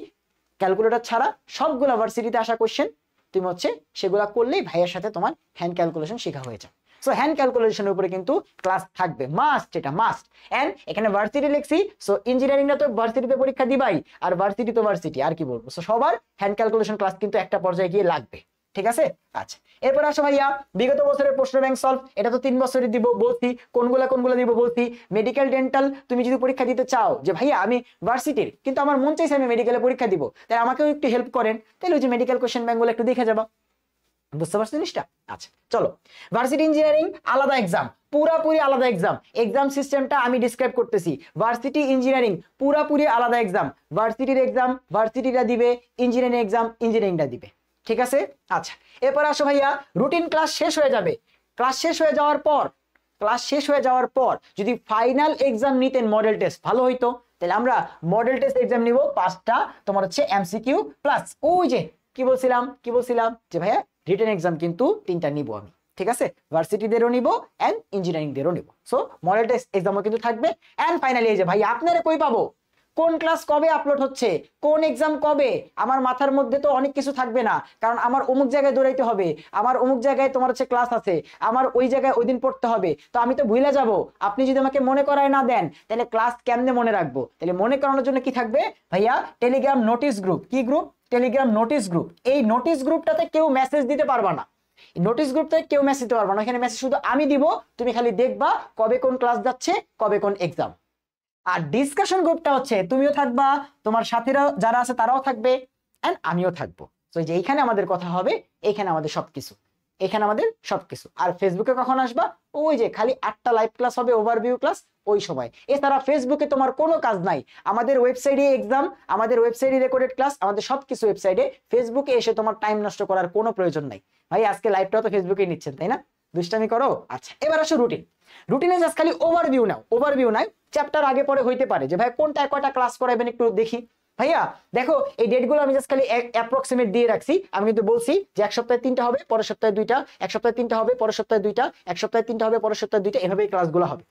ক্যালকুলেটর ছাড়া, সবগুলা ভার্সিটিতে আসা কোশ্চেন। তুমি হচ্ছে সেগুলা করলেই ভাইয়ের সাথে তোমার হ্যান্ড ক্যালকুলেশন শেখা হয়ে যায়। সো হ্যান্ড ক্যালকুলেশনের উপরে কিন্তু ক্লাস থাকবে, মাস্ট, এটা মাস্ট। এন্ড এখানে ভার্সিটি লিখছি, সো ইঞ্জিনিয়ারিংটা তো ভার্সিটিতে পরীক্ষা দিবাই, আর ভার্সিটি তো ভার্সিটি, আর কি বলবো। সো সবার হ্যান্ড ক্যালকুলেশন ক্লাস কিন্তু একটা পর্যায়ে গিয়ে লাগবে, ঠিক আছে? আচ্ছা, এরপর আসো ভাইয়া বিগত বছরের প্রশ্ন ব্যাংক সলভ। এটা তো 3 বছরে দিব বলছি, কোনগুলা দিব বলছি। মেডিকেল ডেন্টাল তুমি যদি পরীক্ষা দিতে চাও যে ভাইয়া আমি ভার্সিটির কিন্তু আমার মন চাইছে আমি মেডিকেলে পরীক্ষা দিব, তাই আমাকেও একটু হেল্প করেন, তাহলে ওই যে মেডিকেল কোশ্চেন ব্যাংকগুলো একটু দেখে যাবা। বুঝতে পারছো জিনিসটা? আচ্ছা চলো, ভার্সিটি ইঞ্জিনিয়ারিং আলাদা এক্সাম, পুরাপুরি আলাদা এক্সাম। এক্সাম সিস্টেমটা আমি ডিসক্রাইব করতেছি। ভার্সিটি ইঞ্জিনিয়ারিং পুরাপুরি আলাদা এক্সাম। ভার্সিটির এক্সাম ভার্সিটিটা দিবে, ইঞ্জিনিয়ারিং এক্সাম ইঞ্জিনিয়ারিংটা দিবে, ঠিক আছে? আচ্ছা, এরপর আসো ভাইয়া রুটিন ক্লাস শেষ হয়ে যাবে। ক্লাস শেষ হয়ে যাওয়ার পর যদি ফাইনাল এক্সাম নিতেন মডেল টেস্ট ভালো হইতো, তাহলে আমরা মডেল টেস্ট এক্সাম নিব 5টা, তোমার হচ্ছে এমসিকিউ প্লাস ওই যে কি বলছিলাম যে ভাইয়া রিটেন এক্সাম কিন্তু 3টা নিব আমি, ঠিক আছে? ভার্সিটিদেরও নিব এন্ড ইঞ্জিনিয়ারিংদেরও নিব। সো মডেল টেস্ট এক্সামও কিন্তু থাকবে। এন্ড ফাইনালি এই যে ভাই আপনারা কই পাবো, কোন ক্লাস কবে আপলোড হচ্ছে, কোন এক্সাম কবে, আমার মাথার মধ্যে তো অনেক কিছু থাকবে না, কারণ আমার অমুক জায়গায় দৌড়াইতে হবে, আমার অমুক জায়গায় তোমার হচ্ছে ক্লাস আছে, আমার ওই জায়গায় ওই দিন পড়তে হবে, তো আমি তো ভুলে যাব। আপনি যদি আমাকে মনে করায় না দেন তাহলে ক্লাস কেমনে মনে রাখবো? তাহলে মনে করানোর জন্য কি থাকবে ভাইয়া? Telegram notice group. কি গ্রুপ? Telegram notice group. এই নোটিশ গ্রুপটাতে কেউ মেসেজ দিতে পারবা না, নোটিশ গ্রুপটাতে কেউ মেসেজ দিতে পারবা না, এখানে মেসেজ শুধু আমি দিব, তুমি খালি দেখবা কবে কোন ক্লাস যাচ্ছে, কবে কোন এক্সাম। আর ডিসকাশন গ্রুপটা হচ্ছে তুমিও থাকবা, তোমার সাথীরা যারা আছে তারাও থাকবে, এন্ড আমিও থাকবো। তো যে এইখানে আমাদের কথা হবে, এখানে আমাদের সবকিছু। আর ফেসবুকে কখন আসবা? ওই যে খালি 8টা লাইভ ক্লাস হবে, ওভারভিউ ক্লাস, ওই সময়। এছাড়া ফেসবুকে তোমার কোনো কাজ নাই, আমাদের ওয়েবসাইটে এক্সাম, আমাদের ওয়েবসাইটে রেকর্ডেড ক্লাস, আমাদের সবকিছু ওয়েবসাইটে। ফেসবুকে এসে তোমার টাইম নষ্ট করার কোনো প্রয়োজন নাই। ভাই আজকে লাইভটাও তো ফেসবুকে নিচ্ছেন, তাই না? দুষ্টামি করো। আচ্ছা, এবার আসো রুটিনে জাস্ট খালি ওভারভিউ নাও। চ্যাপ্টার আগে পরে হইতে পারে যে ভাই কোনটা কয়টা ক্লাস করাবেন একটু দেখি। ভাইয়া দেখো এই ডেটগুলো আমি জাস্ট খালি অ্যাপ্রক্সিমেট দিয়ে রাখছি। আমি কিন্তু বলছি যে এক সপ্তাহে 3টা হবে, পরের সপ্তাহে 2টা, এক সপ্তাহে 3টা হবে, পরের সপ্তাহে 2টা, এক সপ্তাহে 3টা হবে, পরের সপ্তাহে 2টা, এভাবেই ক্লাসগুলো হবে।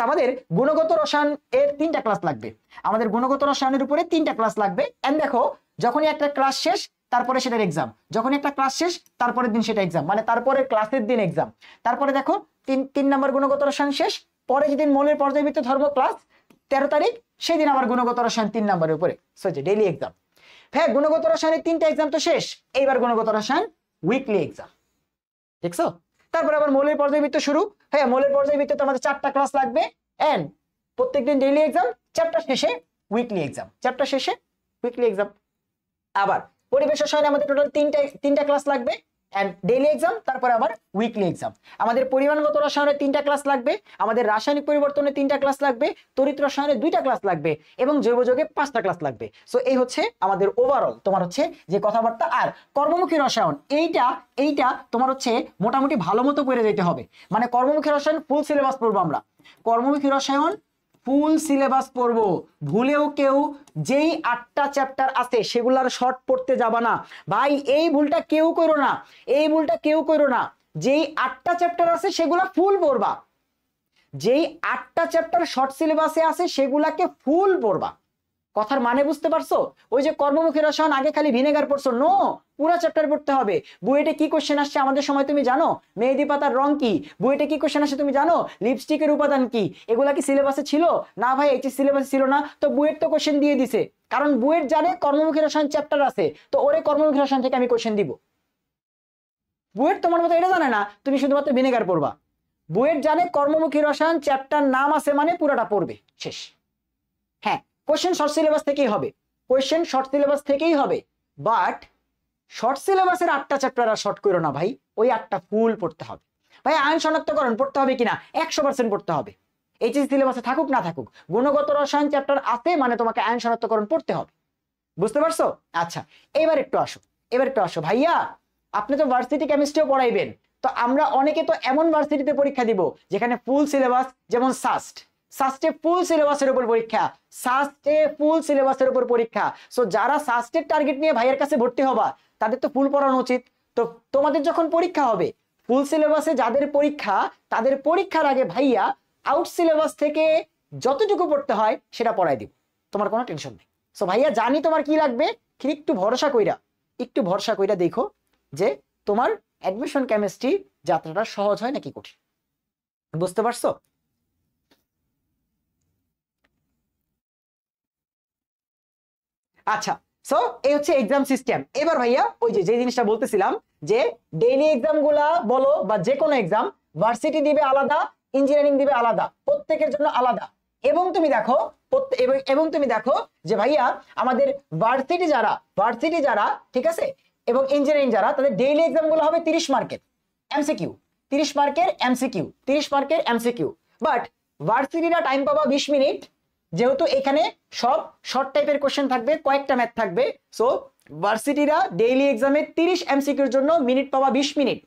আমাদের গুণগত রসায়ন এর 3টা ক্লাস লাগবে, আমাদের গুণগত রসায়নের উপরে 3টা ক্লাস লাগবে। এন্ড দেখো যখনই একটা ক্লাস শেষ তারপরে সেটার এক্সাম, যখনই একটা ক্লাস শেষ তারপরের দিন সেটা এক্সাম, মানে তারপরে ক্লাসের দিন এক্সাম। তারপরে দেখো 3 নাম্বার গুণগত রসায়ন শেষ, পরে যেদিন মৌলের পর্যায়বৃত্ত ধর্ম ক্লাস 13 তারিখ, সেই দিন আবার গুণগত রসায়ন 3 নাম্বারের উপরে, সো যে ডেইলি এক্সাম। হ্যাঁ, গুণগত রসায়নের 3টা এক্সাম তো শেষ, এইবার গুণগত রসায়ন উইকলি এক্সাম, দেখছো? তারপরে আবার মৌলের পর্যায়বৃত্ত শুরু। হ্যাঁ, মৌলের পর্যায়বৃত্তে আমাদের 4টা ক্লাস লাগবে, এন্ড প্রত্যেকদিন ডেইলি এক্সাম, চ্যাপ্টার শেষে উইকলি এক্সাম। আবার পরিবেশ রসায়নে আমাদের টোটাল 3টা ক্লাস লাগবে, এন্ড ডেইলি এক্সাম, তারপরে আবার উইকলি এক্সাম। আমাদের পরিমাণগত রসায়নে 3টা ক্লাস লাগবে, আমাদের রাসায়নিক পরিবর্তনে 3টা ক্লাস লাগবে, তড়িৎ রসায়নে 2টা ক্লাস লাগবে, এবং জৈব যৌগে 5টা ক্লাস লাগবে। সো এই হচ্ছে আমাদের ওভারঅল তোমার হচ্ছে যে কথাবার্তা। আর কর্মমুখী রসায়ন এইটা তোমার হচ্ছে মোটামুটি ভালো মতো পড়ে যেতে হবে, মানে কর্মমুখী রসায়ন ফুল সিলেবাস পড়বো আমরা, কর্মমুখী রসায়ন ফুল সিলেবাস পড়বো। ভুলেও কেউ যেই 8টা চ্যাপ্টার আছে সেগুলার শর্ট পড়তে যাবা না ভাই, এই ভুলটা কেউ করো না। যেই 8টা চ্যাপ্টার আছে সেগুলা ফুল পড়বা, যেই 8টা চ্যাপ্টার শর্ট সিলেবাসে আছে সেগুলাকে ফুল পড়বা। কথার মানে বুঝতে পারছো? ওই যে কর্মমুখী রসায়ন আগে খালি ভিনেগার পড়ছো, নো, পুরো চ্যাপ্টার পড়তে হবে। বুয়েটে কি কোশ্চেন আসছে আমাদের সময় তুমি জানো? মেহেদি পাতার রং কি? বুয়েটে কি কোশ্চেন আসছে তুমি জানো? লিপস্টিকের উপাদান কি? এগুলা কি সিলেবাসে ছিল? না ভাই, এইচএস সিলেবাসে ছিল না, তো বুয়েট তো কোশ্চেন দিয়ে দিছে, কারণ বুয়েট জানে কর্মমুখী রসায়ন চ্যাপ্টার আছে, তো ওরে কর্মমুখী রসায়ন থেকে আমি কোশ্চেন দিব। বুয়েট তোমার মতো এটা জানে না, তুমি শুধুমাত্র ভিনেগার পড়বা। বুয়েট জানে কর্মমুখী রসায়ন চ্যাপ্টার নাম আছে মানে পুরোটা পড়বে, শেষ। হ্যাঁ, কোশ্চেন শর্ট সিলেবাস থেকেই হবে, বাট শর্ট সিলেবাসের 8টা চ্যাপ্টার আর শর্ট করো না ভাই, ওই 8টা ফুল পড়তে হবে। ভাই আয়ন শনাক্তকরণ পড়তে হবে কিনা? 100% পড়তে হবে, এইচএসসি সিলেবাসে থাকুক না থাকুক। গুণগত রসায়ন চ্যাপ্টার আছে মানে তোমাকে আয়ন শনাক্তকরণ পড়তে হবে, বুঝতে পারছো? আচ্ছা, এবার একটু আসো ভাইয়া, আপনি তো ভার্সিটি কেমিস্ট্রিও পড়াইবেন, তো আমরা অনেকে তো এমন ভার্সিটিতে পরীক্ষা দিব যেখানে ফুল সিলেবাস, যেমন সাস্টে ফুল সিলেবাসের উপর পরীক্ষা। সো যারা সাস্টের টার্গেট নিয়ে ভাইয়ের কাছে ভর্তি হবা তাদের তো ফুল পড়ানো উচিত। তো তোমাদের যখন পরীক্ষা হবে ফুল সিলেবাসে যাদের পরীক্ষা তাদের পরীক্ষার আগে ভাইয়া আউট সিলেবাস থেকে যতটুকু পড়তে হয় সেটা পড়াই দিব, তোমার কোনো টেনশন নেই। সো ভাইয়া জানি তোমার কি লাগবে, একটু ভরসা কইরা দেখো যে তোমার অ্যাডমিশন কেমিস্ট্রি যাত্রাটা সহজ হয় নাকি কঠিন, বুঝতে পারছো? আচ্ছা, সো এই হচ্ছে এক্সাম সিস্টেম। এবার ভাইয়া ওই যে জিনিসটা বলতেছিলাম যে ডেইলি এক্সাম গুলা বলো বা যে কোনো এক্সাম, ভার্সিটি দিবে আলাদা, ইঞ্জিনিয়ারিং দিবে আলাদা, প্রত্যেকের জন্য আলাদা। এবং তুমি দেখো যে ভাইয়া আমাদের ভার্সিটি যারা ঠিক আছে এবং ইঞ্জিনিয়ারিং যারা, তাদের ডেইলি এক্সাম গুলো হবে 30 মার্কের এমসিকিউ, 30 মার্কের এমসিকিউ, 30 মার্কের এমসিকিউ। বাট ভার্সিটিরা টাইম পাবা 20 মিনিট, যেহেতু এখানে সব শর্ট টাইপের কোশ্চেন থাকবে, কয়েকটা ম্যাথ থাকবে। সো ভার্সিটিরা ডেইলি এক্সামে 30 এমসিকিউর জন্য মিনিট পাবা 20 মিনিট।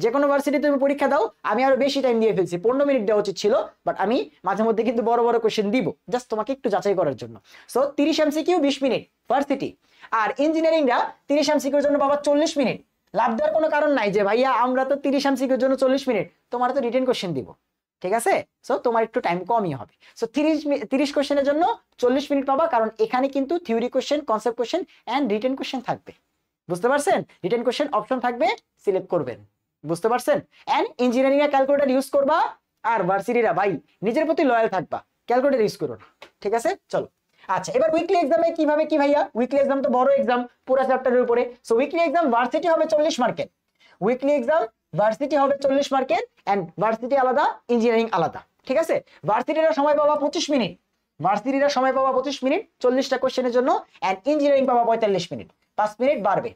যে কোনো ভার্সিটি তুমি পরীক্ষা দাও, আমি আরো বেশি টাইম দিয়ে ফেলছি, 15 মিনিট দেওয়া উচিত ছিল, বাট আমি মাঝে মধ্যে কিন্তু বড় বড় কোশ্চেন দিব জাস্ট তোমাকে একটু যাচাই করার জন্য। So 30 MCQ 20 minute varsity. আর ইঞ্জিনিয়ারিংরা 30 এমসিকিউর জন্য পাবা 40 মিনিট। লাভ দেওয়ার কোনো কারণ নাই যে ভাইয়া আমরা তো 30 এমসিকিউর জন্য 40 মিনিট, তোমার তো রিটেন কোশ্চেন দিব, ঠিক আছে? সো তোমার একটু টাইম কমই হবে। সো 30 কোশ্চেনের জন্য 40 মিনিট পাবা, কারণ এখানে কিন্তু theory question, concept question and written question থাকবে, বুঝতে পারছেন? রিটেন কোশ্চেন অপশন থাকবে, সিলেক্ট করবেন, বুঝতে পারছেন? এন্ড ইঞ্জিনিয়ারিং এর ক্যালকুলেটর ইউজ করবা, আর ভার্সিটিরা ভাই নিজের প্রতি লয়াল থাকবা, ক্যালকুলেটর ইউজ করো না, ঠিক আছে? চলো আচ্ছা, এবার উইকলি এক্সামে কিভাবে কি ভাইয়া? উইকলি এক্সাম তো বড় এক্সাম, পুরো চ্যাপ্টারের উপরে। সো উইকলি এক্সাম ভার্সিটি হবে 40 মার্কের, উইকলি এক্সাম ভার্সিটি হবে 40 মার্কের, এন্ড ভার্সিটি আলাদা, ইঞ্জিনিয়ারিং আলাদা, ঠিক আছে? ভার্সিটিরা সময় পাবা 25 মিনিট, 40টা কোশ্চেনের জন্য, এন্ড ইঞ্জিনিয়ারিং পাবা 45 মিনিট, 5 মিনিট বাড়বে।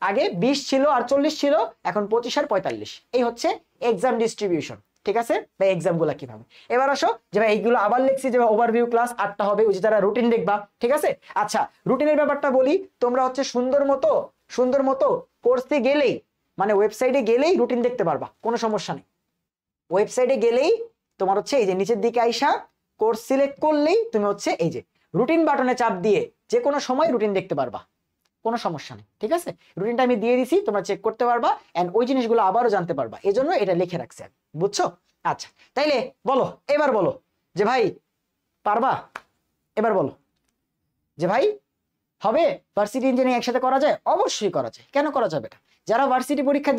আগে 20 ছিল আর 40 ছিল, এখন 25 আর 45। এই হচ্ছে এক্সাম ডিস্ট্রিবিউশন, ঠিক আছে? ভাই এক্সাম গুলা কিভাবে, এবার আসো যে ভাই এইগুলো আবার লিখছি যে ওভারভিউ ক্লাস 8টা হবে, ওই যে তারা রুটিন দেখবা, ঠিক আছে? আচ্ছা, রুটিনের ব্যাপারটা বলি, তোমরা হচ্ছে সুন্দর মতো কোর্সে গেলেই, মানে ওয়েবসাইটে গেলেই রুটিন দেখতে পারবা, কোনো সমস্যা নেই। ওয়েবসাইটে গেলেই তোমার হচ্ছে এই যে নিচের দিকে আইসা কোর্স সিলেক্ট করলেই তুমি হচ্ছে এই যে রুটিন বাটনে চাপ দিয়ে যে কোনো সময় রুটিন দেখতে পারবা, কোনো সমস্যা নেই, ঠিক আছে? রুটিনটা আমি দিয়ে দিছি, তোমরা চেক করতে পারবা এন্ড ওই জিনিসগুলো আবারও জানতে পারবা, এজন্য এটা লিখে রাখছি আমি, বুঝছো? আচ্ছা, তাইলে বলো, এবার বলো যে ভাই পারবা, এবার বলো যে ভাই হবে ভার্সিটি ইঞ্জিনিয়ারিং একসাথে করা যায়? অবশ্যই করা যায়, কেন করা যাবে না? যারা ভার্সিটি পরীক্ষা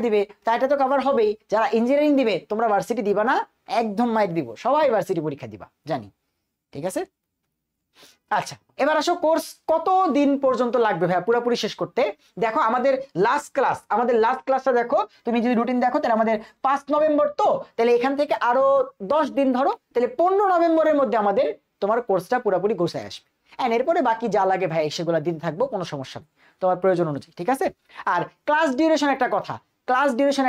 দিবে তা এটা তো কভার হবেই। যারা ইঞ্জিনিয়ারিং দিবে, তোমরা ভার্সিটি দিবা না, একদম মাইক দিব, সবাই ভার্সিটি পরীক্ষা দিবা জানি, ঠিক আছে? আচ্ছা, এবার আসো কোর্স কত দিন পর্যন্ত লাগবে ভাইয়া পুরোপুরি শেষ করতে? দেখো আমাদের লাস্ট ক্লাসটা দেখো, তুমি যদি রুটিন দেখো তাহলে আমাদের 5 নভেম্বর, তো তাহলে এখান থেকে আরো 10 দিন ধরো, তাহলে 15 নভেম্বরের মধ্যে আমাদের তোমার কোর্সটা পুরোপুরি গোছায় আসবে। এন্ড এরপরে বাকি যা লাগে ভাই সেগুলো দিতে থাকবো, কোনো সমস্যা নেই, তোমার প্রয়োজন অনুযায়ী, ঠিক আছে? আর ক্লাস ডিউরেশন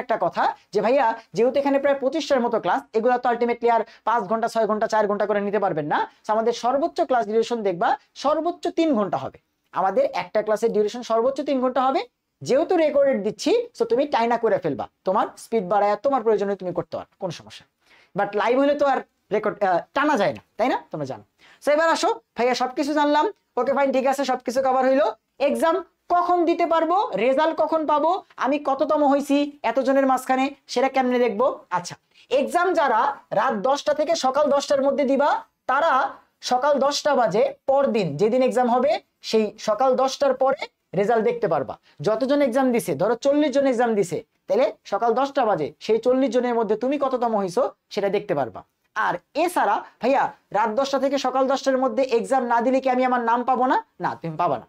একটা কথা যে ভাইয়া যেহেতু এখানে প্রায় 25টার মতো ক্লাস, এগুলো তো আলটিমেটলি আর 5 ঘন্টা 6 ঘন্টা 4 ঘন্টা করে নিতে পারবেন না। আমাদের সর্বোচ্চ ক্লাস ডিউরেশন দেখবা সর্বোচ্চ 3 ঘন্টা হবে, আমাদের একটা ক্লাসের ডিউরেশন সর্বোচ্চ 3 ঘন্টা হবে। যেহেতু রেকর্ডেড দিচ্ছি, সো তুমি টাইনা করে ফেলবা, তোমার স্পিড বাড়ায় তোমার প্রয়োজনে তুমি করতে পারো, কোনো সমস্যা। বাট লাইভ হলে তো আর রেকর্ড টানা যায় না, তাই না? তোমরা জানো। সো এবার আসো ভাইয়া, সবকিছু জানলাম, ওকে ফাইন, ঠিক আছে, সবকিছু কভার হইলো। এক্সাম কখন দিতে পারবো, রেজাল্ট কখন পাবো, আমি কততম হয়েছি এতজনের মাঝখানে, সেটা কেমনে দেখবো? আচ্ছা, এক্সাম যারা রাত 10টা থেকে সকাল 10টার মধ্যে দিবা, তারা সকাল 10টা বাজে পরদিন যেদিন এক্সাম হবে সেই সকাল 10টার পরে রেজাল্ট দেখতে পারবা। যতজন এক্সাম দিছে, ধরো 40 জন এক্সাম দিছে, তাহলে সকাল 10টা বাজে সেই 40 জনের মধ্যে তুমি কততম হইছো সেটা দেখতে পারবা। আর এছাড়া ভাইয়া রাত 10টা থেকে সকাল 10টার মধ্যে এক্সাম না দিলে কি আমি আমার নাম পাবো না? না, তুমি পাবা না।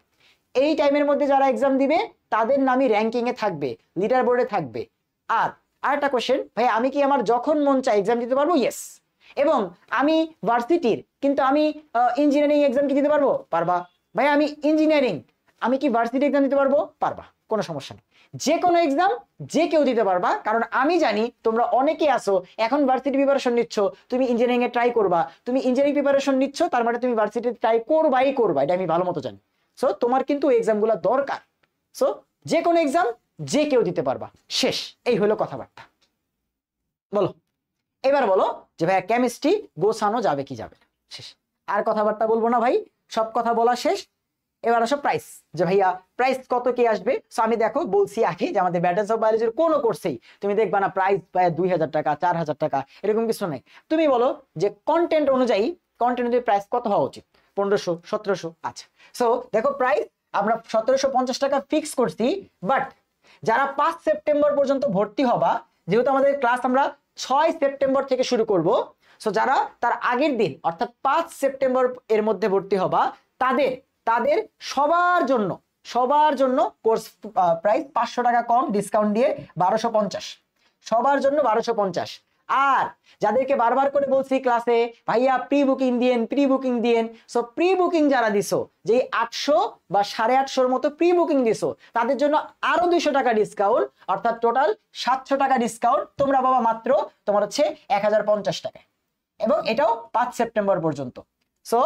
এই টাইমের মধ্যে যারা এক্সাম দিবে তাদের নামই র্যাঙ্কিং এ থাকবে, লিডার বোর্ডে থাকবে। আর আরেকটা কোশ্চেন, ভাই আমি কি আমার যখন মন চায় এক্সাম দিতে পারবো? ইয়েস। এবং আমি ভার্সিটির, কিন্তু আমি ইঞ্জিনিয়ারিং এক্সাম কি দিতে পারবো? পারবা। ভাই আমি ইঞ্জিনিয়ারিং, আমি কি ভার্সিটি এক্সাম দিতে পারবো? পারবা, কোনো সমস্যা নেই। যে কোনো এক্সাম যে কেউ দিতে পারবা, কারণ আমি জানি তোমরা অনেকে আসো এখন ভার্সিটি প্রিপারেশন নিচ্ছ, তুমি ইঞ্জিনিয়ারিং এ ট্রাই করবা, তুমি ইঞ্জিনিয়ারিং প্রিপারেশন নিচ্ছ তার মানে তুমি ভার্সিটি ট্রাই করবা, এটা আমি ভালো মতো জানি। সো তোমার কিন্তু এক্সাম গুলা দরকার। সো যে কোনো এক্সাম যে কেউ দিতে পারবা, শেষ। এই হলো কথাবার্তা। বলো এবার বলো যে ভাইয়া কেমিস্ট্রি গোছানো যাবে কি যাবে না? শেষ। আর কথাবার্তা বলবো না ভাই, সব কথা বলা শেষ। এবার আসো প্রাইস, যে ভাইয়া প্রাইস কত কি আসবে। সো আমি দেখো বলছি আগে যে আমাদের ব্যাচেলর অফ বায়োলজির কোনো কোর্সেই তুমি দেখবা না প্রাইস 2000 টাকা 4000 টাকা এরকম কিছু নেই। তুমি বলো যে কন্টেন্ট অনুযায়ী প্রাইস কত হওয়া উচিত, 1500 1700। আচ্ছা, সো দেখো প্রাইস আমরা 1750 টাকা ফিক্স করছি, বাট যারা 5 সেপ্টেম্বর পর্যন্ত ভর্তি হবা, যেহেতু আমাদের ক্লাস আমরা 6 সেপ্টেম্বর থেকে শুরু করব, সো যারা তার আগের দিন অর্থাৎ 5 সেপ্টেম্বর এর মধ্যে ভর্তি হবা তাদের তাদের সবার জন্য কোর্স প্রাইস 500 টাকা কম ডিসকাউন্ট দিয়ে 1250, সবার জন্য 1250। আর যাদেরকে বারবার করে বলছি ক্লাসে ভাইয়া প্রি বুকিং দিয়েন, সো প্রি বুকিং যারা দিছো, যে 800 বা 850 মতো প্রি বুকিং দিছো, তাদের জন্য আরো 200 টাকা ডিসকাউন্ট, অর্থাৎ টোটাল 700 টাকা ডিসকাউন্ট তোমরা পাবা মাত্র তোমার হচ্ছে 1050 টাকায়। এবং এটাও 5 সেপ্টেম্বর পর্যন্ত। সো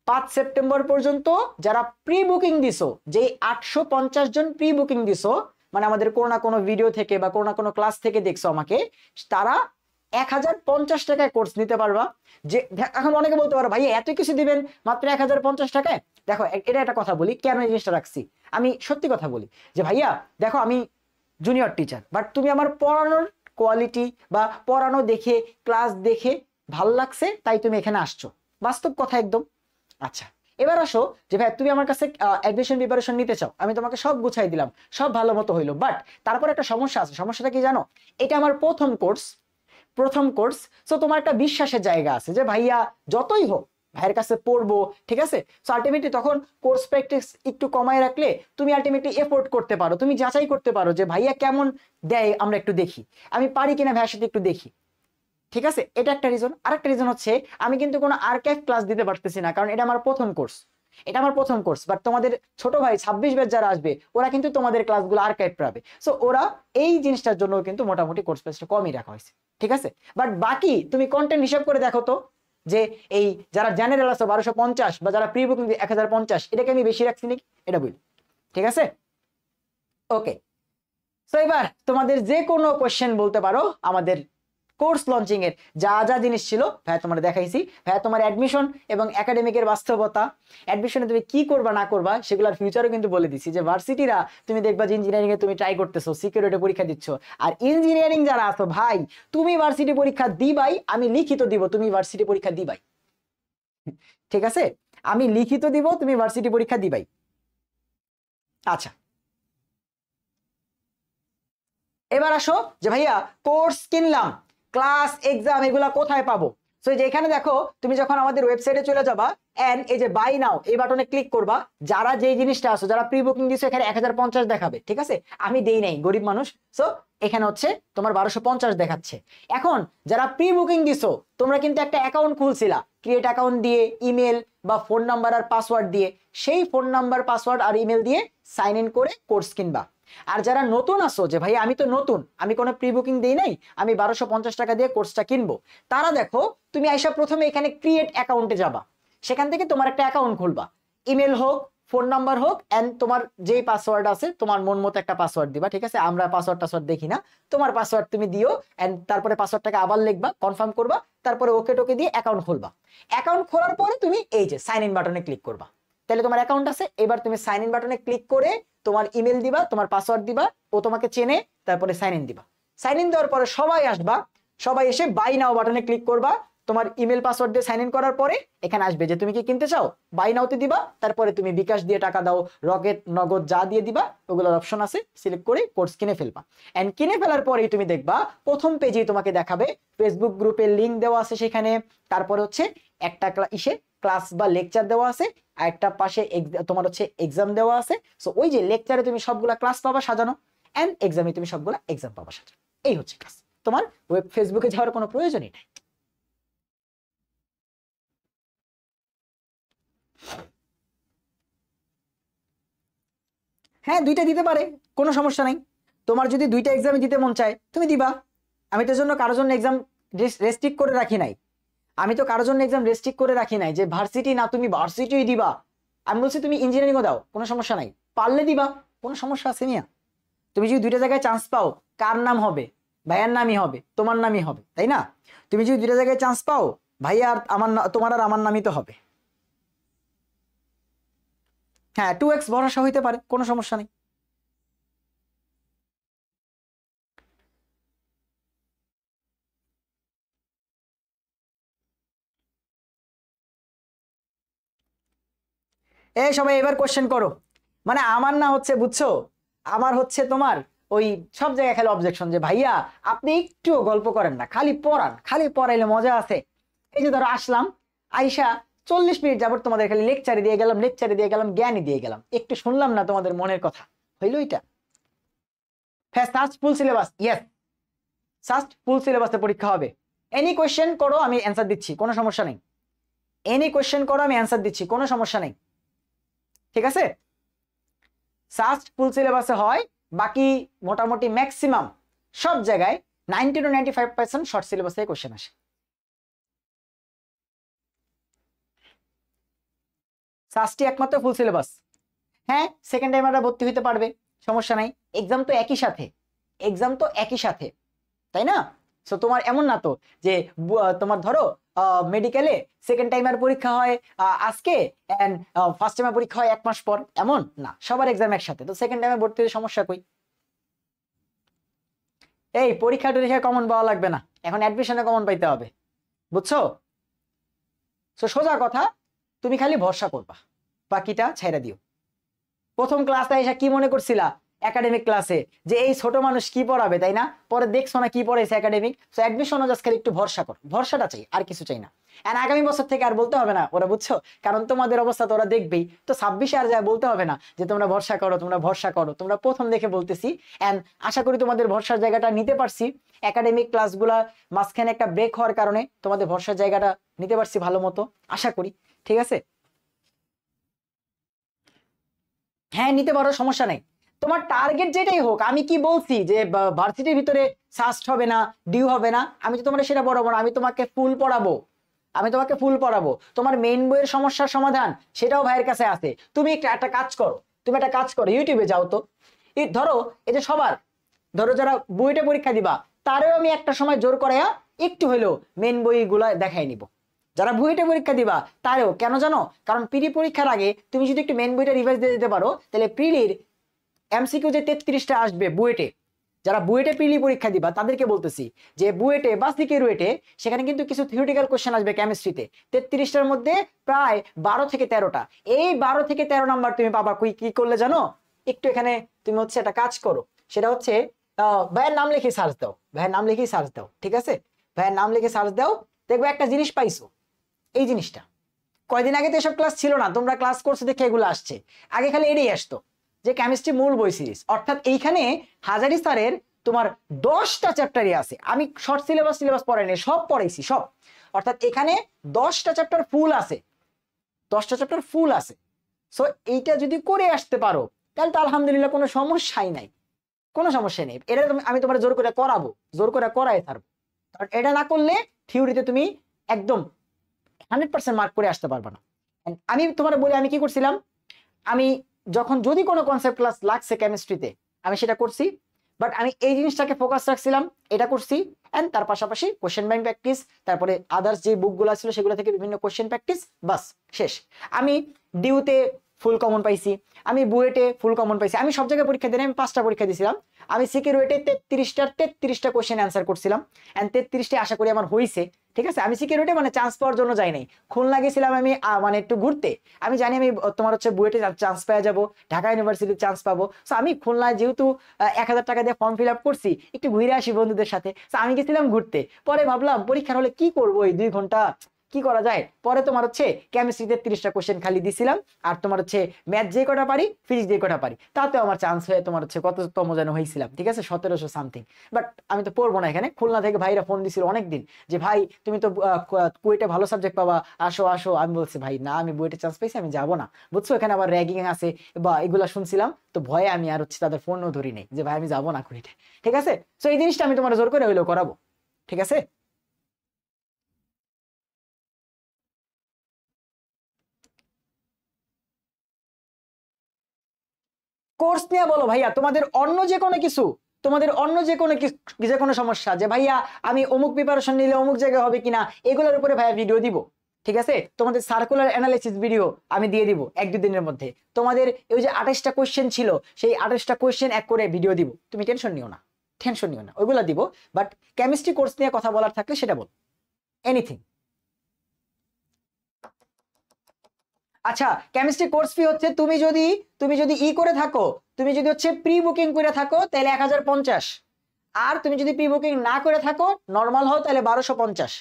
5 সেপ্টেম্বর পর্যন্ত যারা প্রি বুকিং দিছো, যে 850 জন প্রি বুকিং দিছো, মানে আমাদের কোনো না কোনো ভিডিও থেকে বা কোনো না কোনো ক্লাস থেকে দেখছো আমাকে, তারা 1050 টাকায় কোর্স নিতে পারবা। যে এখন অনেকে বলতে পারো ভাইয়া এত কিছু দিবেন মাত্র 1050 টাকায়। দেখো এটা একটা কথা বলি, কেন এই জিনিসটা রাখছি, আমি সত্যি কথা বলি যে ভাইয়া দেখো আমি জুনিয়র টিচার, বাট তুমি আমার পড়ানোর কোয়ালিটি বা পড়ানো দেখে ক্লাস দেখে ভাল লাগছে তাই তুমি এখানে আসছো, বাস্তব কথা একদম। আচ্ছা, এবার আসো যে ভাই তুমি আমার কাছে অ্যাডমিশন প্রিপারেশন নিতে চাও, আমি তোমাকে সব গুছাই দিলাম, সব ভালো মতো হইলো, বাট তারপর একটা সমস্যা আছে। সমস্যাটা কি জানো? এটা আমার প্রথম কোর্স, সো তোমার একটা বিশ্বাসের জায়গা আছে যে ভাইয়া যতই হোক ভাইয়ের কাছে পড়বো, ঠিক আছে। সো আলটিমেটলি তখন কোর্স প্র্যাকটিস একটু কমায় রাখলে তুমি আলটিমেটলি এফোর্ড করতে পারো, তুমি যাচাই করতে পারো যে ভাইয়া কেমন দেয়, আমরা একটু দেখি আমি পারি কিনা ভাইয়ের সাথে একটু দেখি, ঠিক আছে। এটা একটা রিজন। আরেকটা রিজন হচ্ছে আমি কিন্তু কোনো আর্কাইভ ক্লাস দিতে পারতেছি না, কারণ এটা আমার প্রথম কোর্স, বাট তোমাদের ছোট ভাই 26 ব্যাচ যারা আসবে ওরা কিন্তু তোমাদের ক্লাসগুলো আর্কাইভ পাবে। সো ওরা এই জিনিসটার জন্য কিন্তু মোটামুটি কোর্স প্রাইসটা কমই রাখা হয়েছে, ঠিক আছে। বাট বাকি তুমি কন্টেন্ট হিসাব করে দেখো তো, যে এই যারা জেনারেল আছে 1250 বা যারা প্রি বুকিং 1050, এটাকে আমি বেশি রাখছি নাকি, এটা বলি, ঠিক আছে। ওকে, সো এবার তোমাদের যে কোনো কোশ্চেন বলতে পারো। আমাদের কোর্স লঞ্চিং এর যা যা জিনিস ছিল ভাইয়া তোমার দেখাইছি। ভাইয়া তোমার অ্যাডমিশন এবং একাডেমিকের বাস্তবতা, অ্যাডমিশনে তুমি কি করবা না করবা সেগুলোর ফিউচারও কিন্তু বলে দিছি। যে ভার্সিটিরা তুমি দেখবা যে ইঞ্জিনিয়ারিং এ তুমি ট্রাই করতেছো, সিকিউরিটি পরীক্ষা দিচ্ছ, আর ইঞ্জিনিয়ারিং যারা আছো ভাই তুমি ভার্সিটি পরীক্ষা দিবাই, আমি লিখিত দিব তুমি ভার্সিটি পরীক্ষা দিবাই, ঠিক আছে। আমি লিখিত দিব, তুমি ভার্সিটি পরীক্ষা দিবাই। আচ্ছা, এবার আসো যে ভাইয়া কোর্স কিনলাম, ক্লাস এক্সাম এগুলা কোথায় পাবো। সো যে এখানে দেখো তুমি যখন আমাদের ওয়েবসাইটে চলে যাবা এন্ড এই যে বাই নাও এই বাটনে ক্লিক করবা, যারা যেই জিনিসটা আসো, যারা প্রি বুকিং দিছো এখানে 1050 দেখাবে, ঠিক আছে। আমি দেই নাই, গরিব মানুষ, সো এখানে হচ্ছে তোমার 1250 দেখাচ্ছে। এখন যারা প্রি বুকিং দিছো তোমরা কিন্তু একটা অ্যাকাউন্ট খুলছিলা, ক্রিয়েট অ্যাকাউন্ট দিয়ে ইমেল বা ফোন নাম্বার আর পাসওয়ার্ড দিয়ে, সেই ফোন নাম্বার পাসওয়ার্ড আর ইমেল দিয়ে সাইন ইন করে কোর্স কিনবা। আর যারা নতুন আসো যে ভাই আমি তো নতুন, আমি কোনো প্রি বুকিং দেই নাই, আমি 1250 টাকা দিয়ে কোর্সটা কিনবো, তারা দেখো তুমি আইসা প্রথমে এখানে ক্রিয়েট অ্যাকাউন্টে যাবা, সেখান থেকে তোমার একটা অ্যাকাউন্ট খুলবা, ইমেল হোক ফোন নাম্বার হোক, এন্ড তোমার যেই পাসওয়ার্ড আছে তোমার মন মতো একটা পাসওয়ার্ড দিবা, ঠিক আছে। আমরা পাসওয়ার্ড দেখি না, তোমার পাসওয়ার্ড তুমি দিও, এন্ড তারপরে পাসওয়ার্ডটাকে আবার লিখবা, কনফার্ম করবা, তারপরে ওকে টোকে দিয়ে অ্যাকাউন্ট খুলবা। অ্যাকাউন্ট খোলার পরে তুমি এই যে সাইন ইন বাটনে ক্লিক করবা, তাহলে তোমার অ্যাকাউন্ট আছে। এবার তুমি সাইন ইন বাটনে ক্লিক করে তোমার ইমেল দিবা, তোমার পাসওয়ার্ড দিবা, ও তোমাকে চেনে, তারপরে সাইন ইন দিবা। সাইন ইন দেওয়ার পরে সবাই আসবা, সবাই এসে বাই নাও বাটনে ক্লিক করবা, তোমার ইমেল পাসওয়ার্ড দিয়ে সাইন ইন করার পরে এখানে আসবে যে তুমি কি কিনতে চাও, বাই নাওতে দিবা, তারপরে তুমি বিকাশ দিয়ে টাকা দাও, রকেট, নগদ যা দিয়ে দিবা ওগুলোর অপশন আছে, সিলেক্ট করে কোর্স কিনে ফেলবা। এন্ড কিনে ফেলার পরেই তুমি দেখবা প্রথম পেজেই তোমাকে দেখাবে ফেসবুক গ্রুপের লিংক দেওয়া আছে সেখানে, তারপরে হচ্ছে একটা ক্লাস বা লেকচার দেওয়া আছে, আর একটা পাশে তোমার হচ্ছে এক্সাম দেওয়া আছে। সো ওই যে লেকচারে তুমি সবগুলা ক্লাস পাবা সাজানো, এন্ড এক্সামে তুমি সবগুলা এক্সাম পাবা সাজানো। এই হচ্ছে ক্লাস, তোমার ফেসবুকে যাওয়ার কোনো প্রয়োজনই নাই। হ্যাঁ, দুইটা দিতে পারে, কোনো সমস্যা নাই। তোমার যদি দুইটা এক্সামে দিতে মন চায় তুমি দিবা, আমি তো জন্য কারোর জন্য এক্সাম রেস্ট্রিক্ট করে রাখি নাই, যে ভার্সিটি না তুমি ভার্সিটিই দিবা। আমি বলছি তুমি ইঞ্জিনিয়ারিংও দাও, কোনো সমস্যা নাই, পারলে দিবা, কোনো সমস্যা আছে মিয়া। তুমি যদি দুইটা জায়গায় চান্স পাও, কার নাম হবে? ভাইয়ার নামই হবে, তোমার নামই হবে, তাই না? তুমি যদি দুইটা জায়গায় চান্স পাও, ভাইয়া আর আমার তোমার আর আমার নামই তো হবে। হ্যাঁ 2x ভরসা হইতে পারে, কোনো সমস্যা নেই। এই সবাই এবার কোশ্চেন করো। মানে আমার না হচ্ছে বুঝছো, আমার হচ্ছে তোমার ওই সব জায়গায় খালি অবজেকশন যে ভাইয়া আপনি একটুও গল্প করেন না, খালি পড়ান, খালি পড়াইলে মজা আছে। এই যে ধরো আসলাম, আইসা 40 মিনিট যাবত তোমাদের খালি লেকচারে দিয়ে গেলাম, লেকচারে দিয়ে গেলাম, জ্ঞানই দিয়ে গেলাম, একটু শুনলাম না তোমাদের মনের কথা, হইলো এটা? First full syllabus, yes first full সিলেবাসে পরীক্ষা হবে। এনি কোয়েশ্চেন করো আমি অ্যান্সার দিচ্ছি, কোনো সমস্যা নেই। এনি কোয়েশ্চেন করো আমি অ্যান্সার দিচ্ছি, কোনো সমস্যা নেই, ঠিক আছে? ফার্স্ট ফুল সিলেবাসে হয়, বাকি মোটামুটি ম্যাক্সিমাম সব জায়গায় 90 to 95% শর্ট সিলেবাসে কোশ্চেন আসে। ফার্স্টই একমাত্র ফুল সিলেবাস। হ্যাঁ সেকেন্ড টাইম আমরা ভর্তি হতে পারবে, সমস্যা নাই, এক্সাম তো একই সাথে, এক্সাম তো একই সাথে, তাই না? সো তোমার এমন না তো যে তোমার ধরো মেডিকেলে সেকেন্ড টাইমের পরীক্ষা হয় আজকে এন্ড ফার্স্ট টাইমের পরীক্ষা হয় 1 মাস পর, এমন না, সবার এক্সাম একসাথে, তো সেকেন্ড টাইমে ভর্তি হতে সমস্যা কই? এই পরীক্ষা টরীক্ষা কমন পাওয়া লাগবে না, এখন অ্যাডমিশনে কমন পাইতে হবে, বুঝছো? সো সোজা কথা, তুমি খালি ভরসা করবা, বাকিটা ছাইড়া দিও। প্রথম ক্লাসে এসে কি মনে করছিলা একাডেমিক ক্লাসে যে এই ছোট মানুষ কি পড়াবে, তাই না? পরে দেখছো না কি পড়াইছে একাডেমিক। সো অ্যাডমিশনও জাস্ট খালি একটু ভরসা কর, ভরসাটা চাই, আর কিছু চাই না। এন্ড আগামী বছর থেকে আর বলতে হবে না ওরা, বুঝছো? কারণ তোমাদের অবস্থা তো ওরা দেখবেই, তো 26-এ আর যায় বলতে হবে না যে তোমরা ভরসা করো, তোমরা ভরসা করো, তোমরা প্রথম দেখে বলতেছি। এন্ড আশা করি তোমাদের ভরসার জায়গাটা নিতে পারছি, একাডেমিক ক্লাসগুলা মাঝখানে একটা ব্রেক হওয়ার কারণে তোমাদের ভরসার জায়গাটা নিতে পারছি ভালো মতো, আশা করি, ঠিক আছে? হ্যাঁ নিতে পারো, সমস্যা নেই, তোমার টার্গেট যেটাই হোক। আমি কি বলছি যে ভার্সিটির ভিতরে সাস্ট হবে না, ডিউ হবে না, আমি তো তোমার সেটা পড়াবো না, আমি তোমাকে ফুল পড়াবো, আমি তোমাকে ফুল পড়াবো। তোমার মেইন বইয়ের সমস্যার সমাধান সেটাও ভাইয়ের কাছে আছে। তুমি একটা কাজ করো, তুমি একটা কাজ করো, ইউটিউবে যাও তো, ধরো এই যে সবার, ধরো যারা বইটা পরীক্ষা দিবা তারও আমি একটা সময় জোর করে একটু হলেও মেইন বইগুলা দেখাই নিব। যারা বুয়েটে পরীক্ষা দিবা তারও, কেন জানো? কারণ প্রি পরীক্ষার আগে তুমি যদি একটু মেইন বইটা রিভাইজ দিয়ে দিতে পারো, তাহলে প্রিলির এমসিকিউ যে 33টা আসবে বুয়েটে, যারা বুয়েটে প্রিলি পরীক্ষা দিবা তাদেরকে বলতেছি যে বুয়েটে বা সিকে রুয়েটে সেখানে কিন্তু কিছু থিওরিটিক্যাল কোশ্চেন আসবে কেমিস্ট্রিতে, 33টার মধ্যে প্রায় 12 থেকে 13টা। এই 12 থেকে 13 নাম্বার তুমি পাবা কি করলে জানো? একটু এখানে তুমি হচ্ছে একটা কাজ করো, সেটা হচ্ছে ভাইয়ের নাম লিখে সার্চ দাও, ভাইয়ের নাম লিখে সার্চ দাও, ঠিক আছে? ভাইয়ের নাম লিখে সার্চ দাও, দেখবে একটা জিনিস পাইছো। এই জিনিসটা কয়দিন আগে তো এসব ক্লাস ছিল না, তোমরা ক্লাস কোর্সে দেখে এগুলো আসছে, আগে খালি এটাই আসতো যে কেমিস্ট্রি মূল বই সিরিজ। অর্থাৎ এইখানে হাজারি স্যারের তোমার 10টা চ্যাপ্টারই আছে, আমি শর্ট সিলেবাস পড়াইনি, সব পড়াইছি সব। অর্থাৎ এখানে 10টা চ্যাপ্টার ফুল আছে, 10টা চ্যাপ্টার ফুল আছে। সো এইটা যদি করে আসতে পারো তাহলে তো আলহামদুলিল্লাহ, কোনো সমস্যাই নাই, কোনো সমস্যা নেই। এটা আমি তোমার জোর করে করাবো, জোর করে করাই থাকবো, কারণ এটা না করলে থিওরিতে তুমি একদম 100% মার্ক করে আসতে পারবে না। আমি তোমার বলি আমি কি করছিলাম, আমি যখন যদি কোনো কনসেপ্ট ক্লাস লাগছে কেমিস্ট্রিতে আমি সেটা করছি, বাট আমি এই জিনিসটাকে ফোকাস রাখছিলাম, এটা করছি। এন্ড তার পাশাপাশি কোশ্চেন ব্যাংক প্র্যাকটিস, তারপরে আদার্স যে বুকগুলো ছিল সেগুলো থেকে বিভিন্ন কোশ্চেন প্র্যাকটিস, বাস শেষ। আমি ডিউতে ফুল কমন পাইছি, আমি বুয়েটে ফুল কমন পাইছি, আমি সব জায়গায় পরীক্ষা দিই, আমি 5টা পরীক্ষা দিয়েছিলাম। আমি সিকে রুয়েটে 33টা কোশ্চেন অ্যান্সার করছিলাম, এন্ড 33টা আশা করি আমার হয়েছে, ঠিক আছে? আমি সিকে রুয়েটে মানে চান্স পাওয়ার জন্য যাই নাই, খুলনা গেছিলাম আমি মানে একটু ঘুরতে, আমি জানি আমি তোমার হচ্ছে বুয়েটে চান্স পেয়ে যাবো, ঢাকা ইউনিভার্সিটির চান্স পাবো। সো আমি খুলনায় যেহেতু 1000 টাকা দিয়ে ফর্ম ফিল আপ করছি, একটু ঘুরে আসি বন্ধুদের সাথে, সো আমি গেছিলাম ঘুরতে। পরে ভাবলাম পরীক্ষার হলে কি করবো, এই 2 ঘন্টা কি করা যায়, পরে তোমার হচ্ছে কেমিস্ট্রিতে 30টা কোশ্চেন খালি দিছিলাম, আর তোমার হচ্ছে ম্যাথ যে কটা পারি, ফিজিক্স যে কটা পারি, তাতেও আমার চান্স হয়ে তোমার হচ্ছে কততম যেন হয়েছিলাম, ঠিক আছে, 1700 সামথিং। বাট আমি তো পড়বো না এখানে। খুলনা থেকে ভাইরা ফোন দিছিল অনেকদিন যে ভাই তুমি তো কুয়েটে ভালো সাবজেক্ট পাবা, আসো আসো। আমি বলছি ভাই না, আমি বুয়েটে চান্স পাইছি, আমি যাবো না, বুঝছো? এখানে আবার র্যাগিং আছে বা এগুলা শুনছিলাম, তো ভয়ে আমি আর হচ্ছে তাদের ফোনও ধরি নেই যে ভাই আমি যাবো না কুয়েটে, ঠিক আছে? সো এই জিনিসটা আমি তোমার জোর করে হইলেও করাবো, ঠিক আছে? কোর্স নিয়ে বলো ভাইয়া, তোমাদের অন্য যে কোনো কিছু, তোমাদের অন্য যে কোনো সমস্যা, যে ভাইয়া আমি অমুক প্রিপারেশন নিলে অমুক জায়গায় হবে কিনা, এগুলোর উপরে ভাইয়া ভিডিও দিব, ঠিক আছে, তোমাদের সার্কুলার অ্যানালাইসিস ভিডিও আমি দিয়ে দিব 1-2 দিনের মধ্যে। তোমাদের ওই যে 28টা কোশ্চেন ছিল, সেই 28টা কোশ্চেন এক করে ভিডিও দিব, তুমি টেনশন নিও না, টেনশন নিও না, ওইগুলা দিব। বাট কেমিস্ট্রি কোর্স নিয়ে কথা বলার থাকলে সেটা বল, এনিথিং। আচ্ছা, কেমিস্ট্রি কোর্স ফি হচ্ছে তুমি যদি ই করে থাকো, তুমি যদি হচ্ছে প্রি বুকিং করে থাকো তাহলে 1050, আর তুমি যদি প্রি বুকিং না করে থাকো নরমাল হও তাহলে 1250।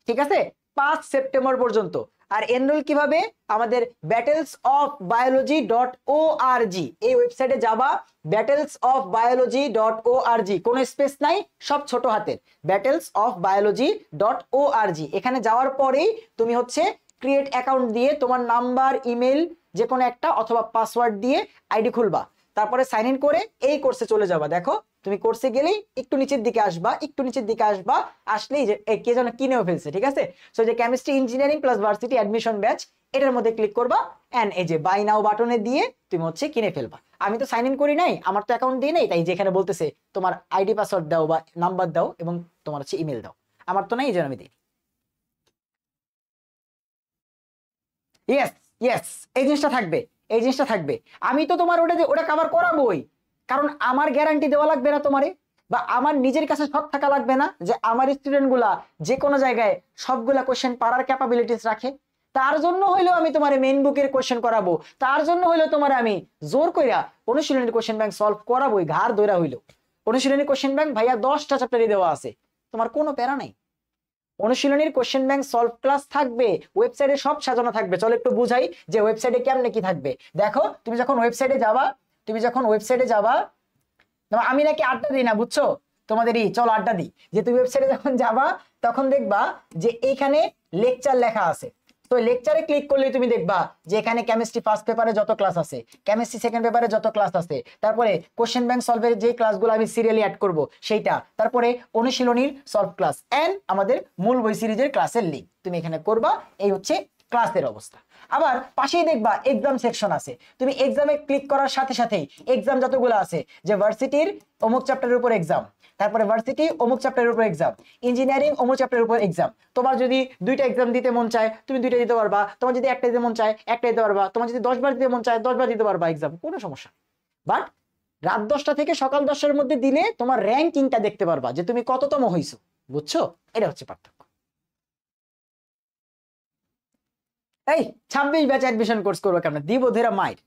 ঠিক আছে, 5 সেপ্টেম্বর পর্যন্ত। আর এনরোল কিভাবে? আমাদের battlesofbiology.org এই ওয়েবসাইটে যাবা, battlesofbiology.org, কোনো স্পেস নাই, সব ছোট হাতের, battlesofbiology.org। এখানে যাওয়ার পরেই তুমি হচ্ছে ক্রিয়েট অ্যাকাউন্ট দিয়ে তোমার নাম্বার, ইমেল যে কোনো একটা অথবা পাসওয়ার্ড দিয়ে আইডি খুলবা, তারপরে সাইন ইন করে এই কোর্সে চলে যাবা। দেখো তুমি কোর্সে গেলেই একটু নিচের দিকে আসবা, একটু নিচের দিকে আসবা, আসলেই যে কে যেন কিনেও ফেলছে। ঠিক আছে, সো যে chemistry engineering plus varsity admission batch, এটার মধ্যে ক্লিক করবা এন্ড এই যে বাই নাও বাটনে দিয়ে তুমি হচ্ছে কিনে ফেলবা। আমি তো সাইন ইন করি নাই, আমার তো অ্যাকাউন্ট দিয়ে নাই, তাই যেখানে বলতেছে তোমার আইডি পাসওয়ার্ড দাও বা নাম্বার দাও এবং তোমার হচ্ছে ইমেল দাও, আমার তো নাই, এই জন্য আমি দিই। ইয়েস ইয়েস, এই জিনিসটা থাকবে, এই জিনিসটা থাকবে। আমি তো তোমার ওটা কভার করাবোই, কারণ আমার গ্যারান্টি দেওয়া লাগবে না তোমারে, বা আমার নিজের কাছে সব থাকা লাগবে না যে আমার স্টুডেন্ট গুলা যে কোনো জায়গায় সবগুলা কোশ্চেন পারার ক্যাপাবিলিটিস রাখে। তার জন্য হইলেও আমি তোমার মেইন বুকের কোশ্চেন করাবো, তার জন্য হইলেও তোমার আমি জোর কইরা অনুশীলনী কোশ্চেন ব্যাংক সলভ করাবোই, ঘাড় ধইরা হইলো। অনুশীলনী কোশ্চেন ব্যাংক ভাইয়া 10টা চ্যাপ্টারে দেওয়া আছে, তোমার কোনো প্যারা নাই। অনুশীলনীর কোশ্চেন ব্যাংক সলভ ক্লাস থাকবে, ওয়েবসাইটে সব সাজানো থাকবে। চলো একটু বুঝাই যে ওয়েবসাইটে কেমনে কি থাকবে। দেখো তুমি যখন ওয়েবসাইটে যাবা, আমি নাকি আড্ডা দিই না, বুঝছো, তোমাদেরই চলো আড্ডা দিই। যে তুমি ওয়েবসাইটে যখন যাবা তখন দেখবা যে এইখানে লেকচার লেখা আছে, তো লেকচারে ক্লিক করলে তুমি দেখবা যে এখানে কেমিস্ট্রি ফার্স্ট পেপারে যত ক্লাস আছে, কেমিস্ট্রি সেকেন্ড পেপারে যত ক্লাস আছে, তারপরে কোশ্চেন ব্যাংক সলভের যে ক্লাসগুলো আমি সিরিয়ালি অ্যাড করব সেইটা, তারপরে অনুশীলনীর সলভ ক্লাস এন্ড আমাদের মূল বই সিরিজের ক্লাসের লিংক তুমি এখানে করবা। এই হচ্ছে ক্লাসের অবস্থা। আবার পাশেই দেখবা এক্সাম সেকশন আছে, তুমি এক্সামে ক্লিক করার সাথে সাথেই এক্সাম যতগুলো আছে, যে ভার্সিটির অমুক চ্যাপ্টারের উপর এক্সাম, তারপরে ভার্সিটি অমুক চ্যাপ্টারের উপর এক্সাম, ইঞ্জিনিয়ারিং অমুক চ্যাপ্টারের উপর এক্সাম। তোমার যদি 2টা এক্সাম দিতে মন চায় তুমি 2টা দিতে পারবা, তোমার যদি একটা দিতে মন চায় একটা দিতে পারবা, তোমার যদি 10 বার দিতে মন চায় 10 বার দিতে পারবা এক্সাম, কোনো সমস্যা। বাট রাত 10টা থেকে সকাল 10টার মধ্যে দিলে তোমার র্যাঙ্কিংটা দেখতে পারবা যে তুমি কততম হইছো, বুঝছো? এটা হচ্ছে পার্থক্য। এই 26 ব্যাচ অ্যাডমিশন কোর্স করবো কেমন, দিব ধেরা মাইর।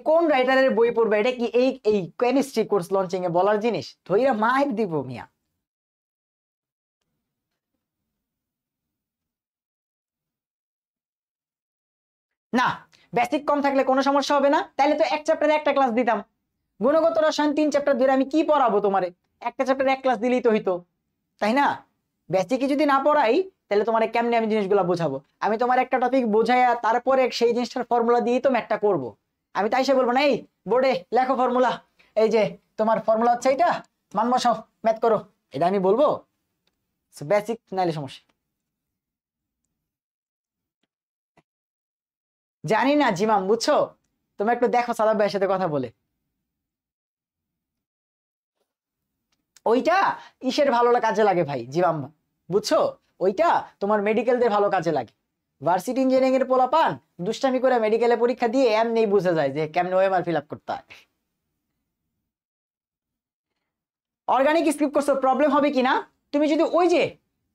কোন রাইটারের বই পড়বে, এটা কি এই কেমিস্ট্রি কোর্স লঞ্চিং এ বলার জিনিস? ধইরা মাইর দিব মিয়া। না, বেসিক কম থাকলে কোনো সমস্যা হবে না, তাহলে তো এক চ্যাপ্টারে একটা ক্লাস দিতাম। গুণগত রসায়ন 3 চ্যাপ্টার ধরে আমি কি পড়াবো তোমারে? একটা চ্যাপ্টারে এক ক্লাস দিলেই তো হইতো, তাই না? বেসিকই যদি না পড়াই তাহলে তোমার কেমনে আমি জিনিসগুলো বোঝাবো? আমি তোমার একটা টপিক বোঝাইয়া তারপরে সেই জিনিসটার ফর্মুলা দিয়েই তো ম্যাথটা করবো। আমি তাই সে বলবো না এই বোর্ডে লেখো ফর্মুলা, এই যে তোমার ফর্মুলা হচ্ছে এইটা, মান বসাও, ম্যাথ করো, এটা আমি বলবো? বেসিক নাইলে সমস্যা। জানি না জিমাম, বুঝছো, তুমি একটু দেখো সাদাব ভাইয়ের সাথে কথা বলে। ওইটা ইসের ভালো কাজে লাগে ভাই জিমাম, বুঝছো, ওইটা তোমার মেডিকেলদের ভালো কাজে লাগে। ভার্সিটি ইঞ্জিনিয়ারিং এর পোলাপান দুষ্টামি করে মেডিকেলে পরীক্ষা দিয়ে এমনি বুঝে যায় যে কেমনে ওএমআর ফিল আপ করতে হয়। অর্গানিক স্কিপ করছো, প্রবলেম হবে কিনা? তুমি যদি ওই যে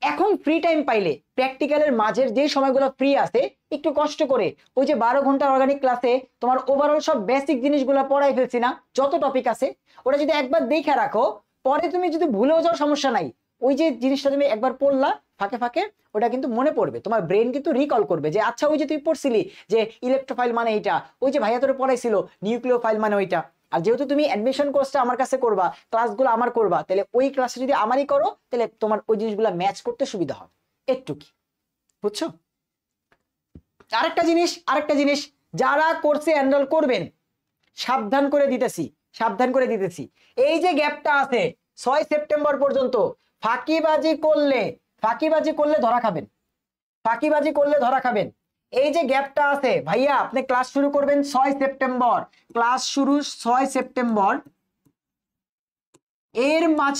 এখন ফ্রি টাইম পাইলে প্র্যাকটিক্যালের মাঝের যে সময়গুলো ফ্রি আছে একটু কষ্ট করে ওই যে 12 ঘন্টার অর্গানিক ক্লাসে তোমার ওভারঅল সব বেসিক জিনিসগুলো পড়াই ফেলছি না, যত টপিক আছে ওটা যদি একবার দেখে রাখো, পরে তুমি যদি ভুলেও যাও সমস্যা নাই, ওই যে জিনিসটা তুমি একবার পড়লা ফাঁকে ফাঁকে ওটা কিন্তু মনে পড়বে, তোমার ব্রেন কিন্তু রিকল করবে যে আচ্ছা ওই যে তুই পড়ছিলি যে ইলেকট্রোফাইল মানে এইটা, ওই যে ভাইয়া তোরে পড়াইছিল নিউক্লিওফাইল মানে ওইটা। আর যেহেতু তুমি অ্যাডমিশন কোর্সটা আমার কাছে করবা, ক্লাসগুলো আমার করবা, তাহলে ওই ক্লাসে যদি আমারই করো তাহলে তোমার ওই জিনিসগুলো ম্যাচ করতে সুবিধা হবে একটু, কি বুঝছো? আরেকটা জিনিস যারা কোর্সে এনরোল করবেন সাবধান করে দিতেছি, এই যে গ্যাপটা আছে 6 সেপ্টেম্বর পর্যন্ত, ফাঁকিবাজি করলে ধরা খাবেন। এই যে গ্যাপটা আছে ভাইয়া, আপনি ক্লাস শুরু করবেন 6 সেপ্টেম্বর, ক্লাস শুরু 6 সেপ্টেম্বর, এর মাচ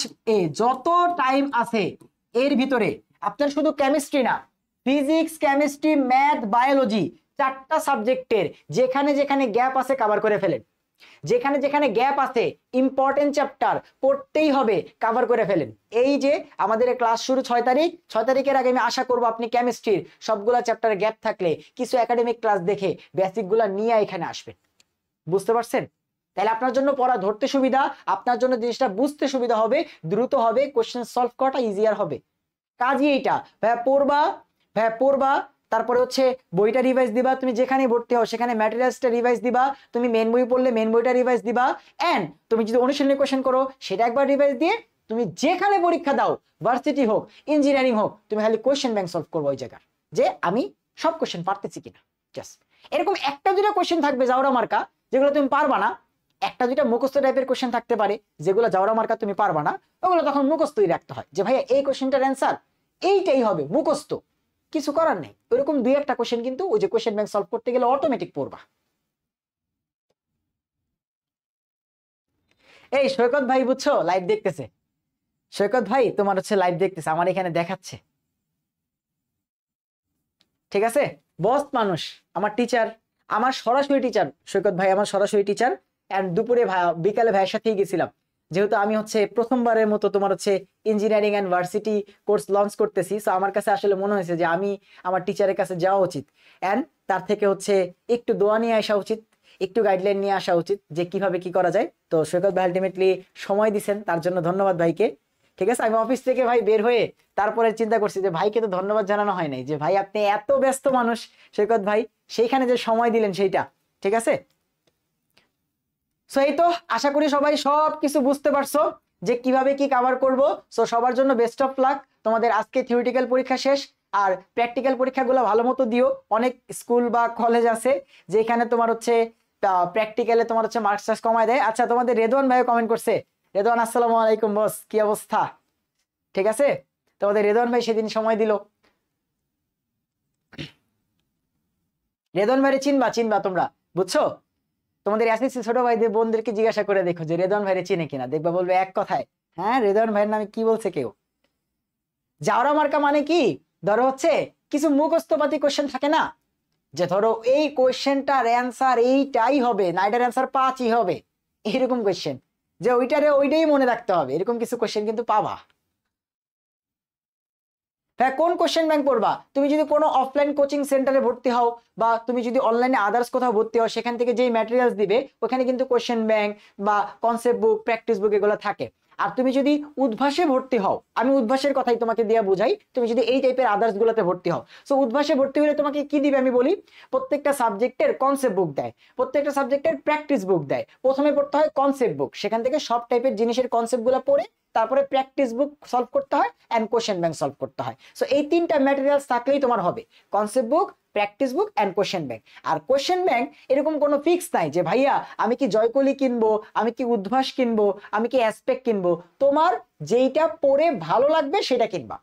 যত টাইম আছে এর ভিতরে আপনার শুধু কেমিস্ট্রি না, ফিজিক্স, কেমিস্ট্রি, ম্যাথ, বায়োলজি, 4টা সাবজেক্টের যেখানে যেখানে গ্যাপ আছে কভার করে ফেলেন। যেখানে যেখানে গ্যাপ আছে ইম্পর্টেন্ট চ্যাপ্টার পড়তেই হবে, কভার করে ফেলেন। এই যে আমাদের ক্লাস শুরু 6 তারিখ, 6 তারিখের আগে আমি আশা করব আপনি কেমিস্ট্রির সবগুলা চ্যাপ্টারে গ্যাপ থাকলে কিছু একাডেমিক ক্লাস দেখে বেসিকগুলা নিয়ে এখানে আসবেন। বুঝতে পারছেন? তাহলে আপনার জন্য পড়া ধরতে সুবিধা, আপনার জন্য জিনিসটা বুঝতে সুবিধা হবে, দ্রুত হবে, কোশ্চেন সলভ করাটা ইজিয়ার হবে। কাজই এইটা, ভাইয়া পড়বা, তারপরে হচ্ছে বইটা রিভাইজ দিবা, তুমি যেখানে ভর্তি হও সেখানে ম্যাটেরিয়ালসটা রিভাইজ দিবা, তুমি মেন বই পড়লে মেন বইটা রিভাইজ দিবা, এন্ড তুমি যদি অনুশীলনী কোশ্চেন করো সেটা একবার রিভাইজ দিয়ে তুমি যেখানে পরীক্ষা দাও, ভার্সিটি হোক, ইঞ্জিনিয়ারিং হোক, তুমি খালি কোশ্চেন ব্যাংক সলভ করবো ওই জায়গার, যে আমি সব কোশ্চেন পারতেছি কিনা। জাস্ট এরকম একটা দুটা কোশ্চেন থাকবে যাওরা মার্কা, যেগুলো তুমি পারবা না। একটা দুইটা মুখস্থ টাইপের কোশ্চেন থাকতে পারে যেগুলো যাওরা মার্কা তুমি পারবা না, ওগুলো তখন মুখস্থই রাখতে হয়, যে ভাইয়া এই কোশ্চেনটার অ্যান্সার এইটাই হবে, মুখস্থ, কিছু করার নেই। ওইরকম দুই একটা কোশ্চেন কিন্তু ওই যে কোশ্চেন ব্যাংক সলভ করতে গেলে অটোমেটিক পড়বা। এই সৈকত ভাই বুঝছো, লাইভ দেখতেছে। সৈকত ভাই তোমার হচ্ছে লাইভ দেখতেছে, আমার এখানে দেখাচ্ছে। ঠিক আছে, বস মানুষ, আমার টিচার, আমার সরাসরি টিচার সৈকত ভাই, আমার সরাসরি টিচার। এন্ড দুপুরে বিকালে ভাইয়ের সাথেই গেছিলাম, যেহেতু আমি হচ্ছে প্রথমবারের মতো তোমার হচ্ছে engineering and varsity course launch করতেছি, সো আমার কাছে আসলে মনে হয়েছে যে আমি আমার টিচারের কাছে যাওয়া উচিত, অ্যান্ড তার থেকে হচ্ছে একটু দোয়া নিয়ে আসা উচিত, একটু গাইডলাইন নিয়ে আসা উচিত যে কিভাবে কি করা যায়। তো সৈকত ভাই আলটিমেটলি সময় দিচ্ছেন, তার জন্য ধন্যবাদ ভাইকে। ঠিক আছে, আমি অফিস থেকে ভাই বের হয়ে তারপরে চিন্তা করছি যে ভাইকে তো ধন্যবাদ জানানো হয় নাই, যে ভাই আপনি এত ব্যস্ত মানুষ সৈকত ভাই, সেইখানে যে সময় দিলেন সেইটা। ঠিক আছে, সো এই তো আশা করি সবাই সব কিছু বুঝতে পারছো যে কিভাবে কি কভার করব। সো সবার জন্য বেস্ট অফ লাক। তোমাদের আজকে থিওরিটিক্যাল পরীক্ষা শেষ, আর প্র্যাকটিক্যাল পরীক্ষাগুলো ভালো মতো দিও। অনেক স্কুল বা কলেজ আছে যেখানে তোমার হচ্ছে প্র্যাকটিক্যালে তোমার হচ্ছে মার্কস কমায় দেয়। আচ্ছা, তোমাদের রেদওয়ান ভাই কমেন্ট করছে। রেদওয়ান আসসালামু আলাইকুম বস, কি অবস্থা? ঠিক আছে, তোমাদের রেদওয়ান ভাই সেদিন সময় দিল। রেদওয়ান ভাইরে চিনবা তোমরা, বুঝছো? তোমাদের এসএসসি ছোট ভাইদের বোনদেরকে জিজ্ঞাসা করে দেখো যে রেদওয়ান ভাইরে চিনে কিনা, দেখবা বলবে এক কথায় হ্যাঁ রেদওয়ান ভাইয়ের নামে কি বলছে কেউ। জাওরা মার্কা মানে কি, ধরো হচ্ছে কিছু মুখস্থপাতি কোশ্চেন থাকে না, যে ধরো এই কোশ্চেনটার অ্যান্সার এইটাই হবে না, এটার অ্যান্সার 5ই হবে, এরকম কোশ্চেন, যে ওইটাই মনে রাখতে হবে, এরকম কিছু কোশ্চেন কিন্তু পাবা। হ্যাঁ, কোন কোশ্চেন ব্যাংক পড়বা? তুমি যদি কোনো অফলাইন কোচিং সেন্টারে ভর্তি হও বা তুমি যদি অনলাইনে আদার্স কোথাও ভর্তি হও, সেখান থেকে যেই ম্যাটেরিয়ালস দিবে ওখানে কিন্তু কোশ্চেন ব্যাংক বা কনসেপ্ট বুক, প্র্যাকটিস বুক এগুলো থাকে। আর তুমি যদি উদ্ভাসে ভর্তি হও, আমি উদ্ভাসের কথাই তোমাকে দিয়ে বুঝাই, তুমি যদি এই টাইপের আদার্স গুলোতে ভর্তি হও, সো উদ্ভাসে ভর্তি হলে তোমাকে কি দিবে আমি বলি, প্রত্যেকটা সাবজেক্টের কনসেপ্ট বুক দেয়, প্রত্যেকটা সাবজেক্টের প্র্যাকটিস বুক দেয়। প্রথমে পড়তে হয় কনসেপ্ট বুক, সেখান থেকে সব টাইপের জিনিসের কনসেপ্ট গুলো পড়ে তারপরে প্র্যাকটিস বুক সলভ করতে হয় এন্ড কোশ্চেন ব্যাংক সলভ করতে হয়। সো এই তিনটা ম্যাটেরিয়ালস থাকলেই তোমার হবে concept book, practice book and question bank. আর কোশ্চেন ব্যাংক এরকম কোনো ফিক্স নাই যে ভাইয়া আমি কি জয়কলি কিনবো, আমি কি উদ্ভাস কিনবো, আমি কি অ্যাসপেক্ট কিনবো। তোমার যেইটা পড়ে ভালো লাগবে সেটা কিনবা।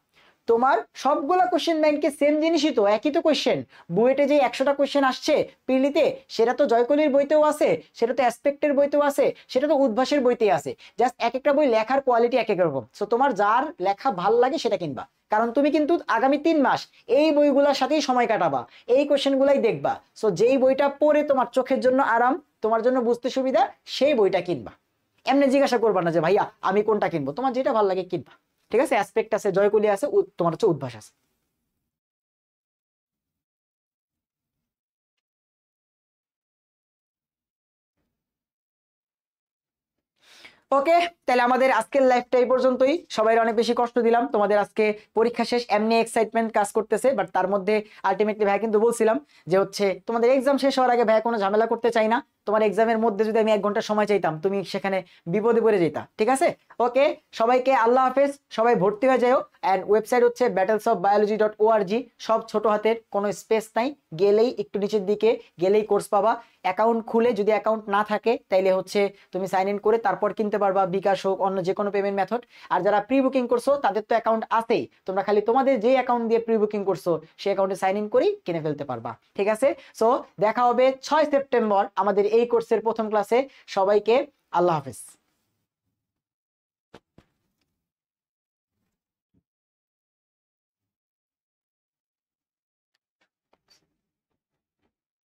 তোমার সবগুলা কোশ্চেন ব্যাংকে সেম জিনিসই তো, একই তো কোশ্চেন। বুয়েটে যে 100টা কোশ্চেন আসছে পিলিতে, সেটা তো জয়কলির বইতেও আছে, সেটা তো অ্যাসপেক্টের বইতেও আছে, সেটা তো উদ্ভাসের বইতেই আছে। জাস্ট এক একটা বই লেখার কোয়ালিটি এক এক রকম। সো তোমার যার লেখা ভাল লাগে সেটা কিনবা, কারণ তুমি কিন্তু আগামী 3 মাস এই বইগুলোর সাথেই সময় কাটাবা, এই কোশ্চেনগুলাই দেখবা। সো যেই বইটা পড়ে তোমার চোখের জন্য আরাম, তোমার জন্য বুঝতে সুবিধা, সেই বইটা কিনবা। এমনি জিজ্ঞাসা করবা না যে ভাইয়া আমি কোনটা কিনবো, তোমার যেটা ভালো লাগে কিনবা। ঠিক আছে, অ্যাসপেক্ট আছে, জয়কলি আছে, তোমার হচ্ছে উদ্ভাস আছে। ওকে, তাহলে আমাদের আজকের লাইফটা এই পর্যন্তই। সবাই অনেক বেশি কষ্ট দিলাম, তোমাদের আজকে পরীক্ষা শেষ, এমনি এক্সাইটমেন্ট কাজ করতেছে, বাট তার মধ্যে আলটিমেটলি ভাই কিন্তু বলছিলাম যে হচ্ছে তোমাদের এক্সাম শেষ হওয়ার আগে ভাই কোনো ঝামেলা করতে চাই না। তোমার এক্সামের মধ্যে যদি আমি 1 ঘন্টা সময় চাইতাম, তুমি সেখানে বিপদে পড়ে যেতা। ঠিক আছে, ওকে, সবাইকে আল্লাহ হাফেজ, সবাই ভর্তি হয়ে যাও। অ্যান্ড ওয়েবসাইট হচ্ছে battlesofbiology.org, সব ছোট হাতের, কোনো স্পেস নাই, গেলেই একটু নিচের দিকে গেলেই কোর্স পাবা। অ্যাকাউন্ট খুলে, যদি অ্যাকাউন্ট না থাকে তাইলে হচ্ছে তুমি সাইন ইন করে তারপর কিনতে পারবা, বিকাশ হোক অন্য যে কোনো পেমেন্ট মেথড। আর যারা প্রি বুকিং করছো তাদের তো অ্যাকাউন্ট আছেই, তোমরা খালি তোমাদের যে অ্যাকাউন্ট দিয়ে প্রি বুকিং করছো সেই অ্যাকাউন্টে সাইন ইন করেই কিনে ফেলতে পারবা। ঠিক আছে, সো দেখা হবে 6 সেপ্টেম্বর আমাদের এই কোর্সের প্রথম ক্লাসে। সবাইকে আল্লাহ হাফেজ।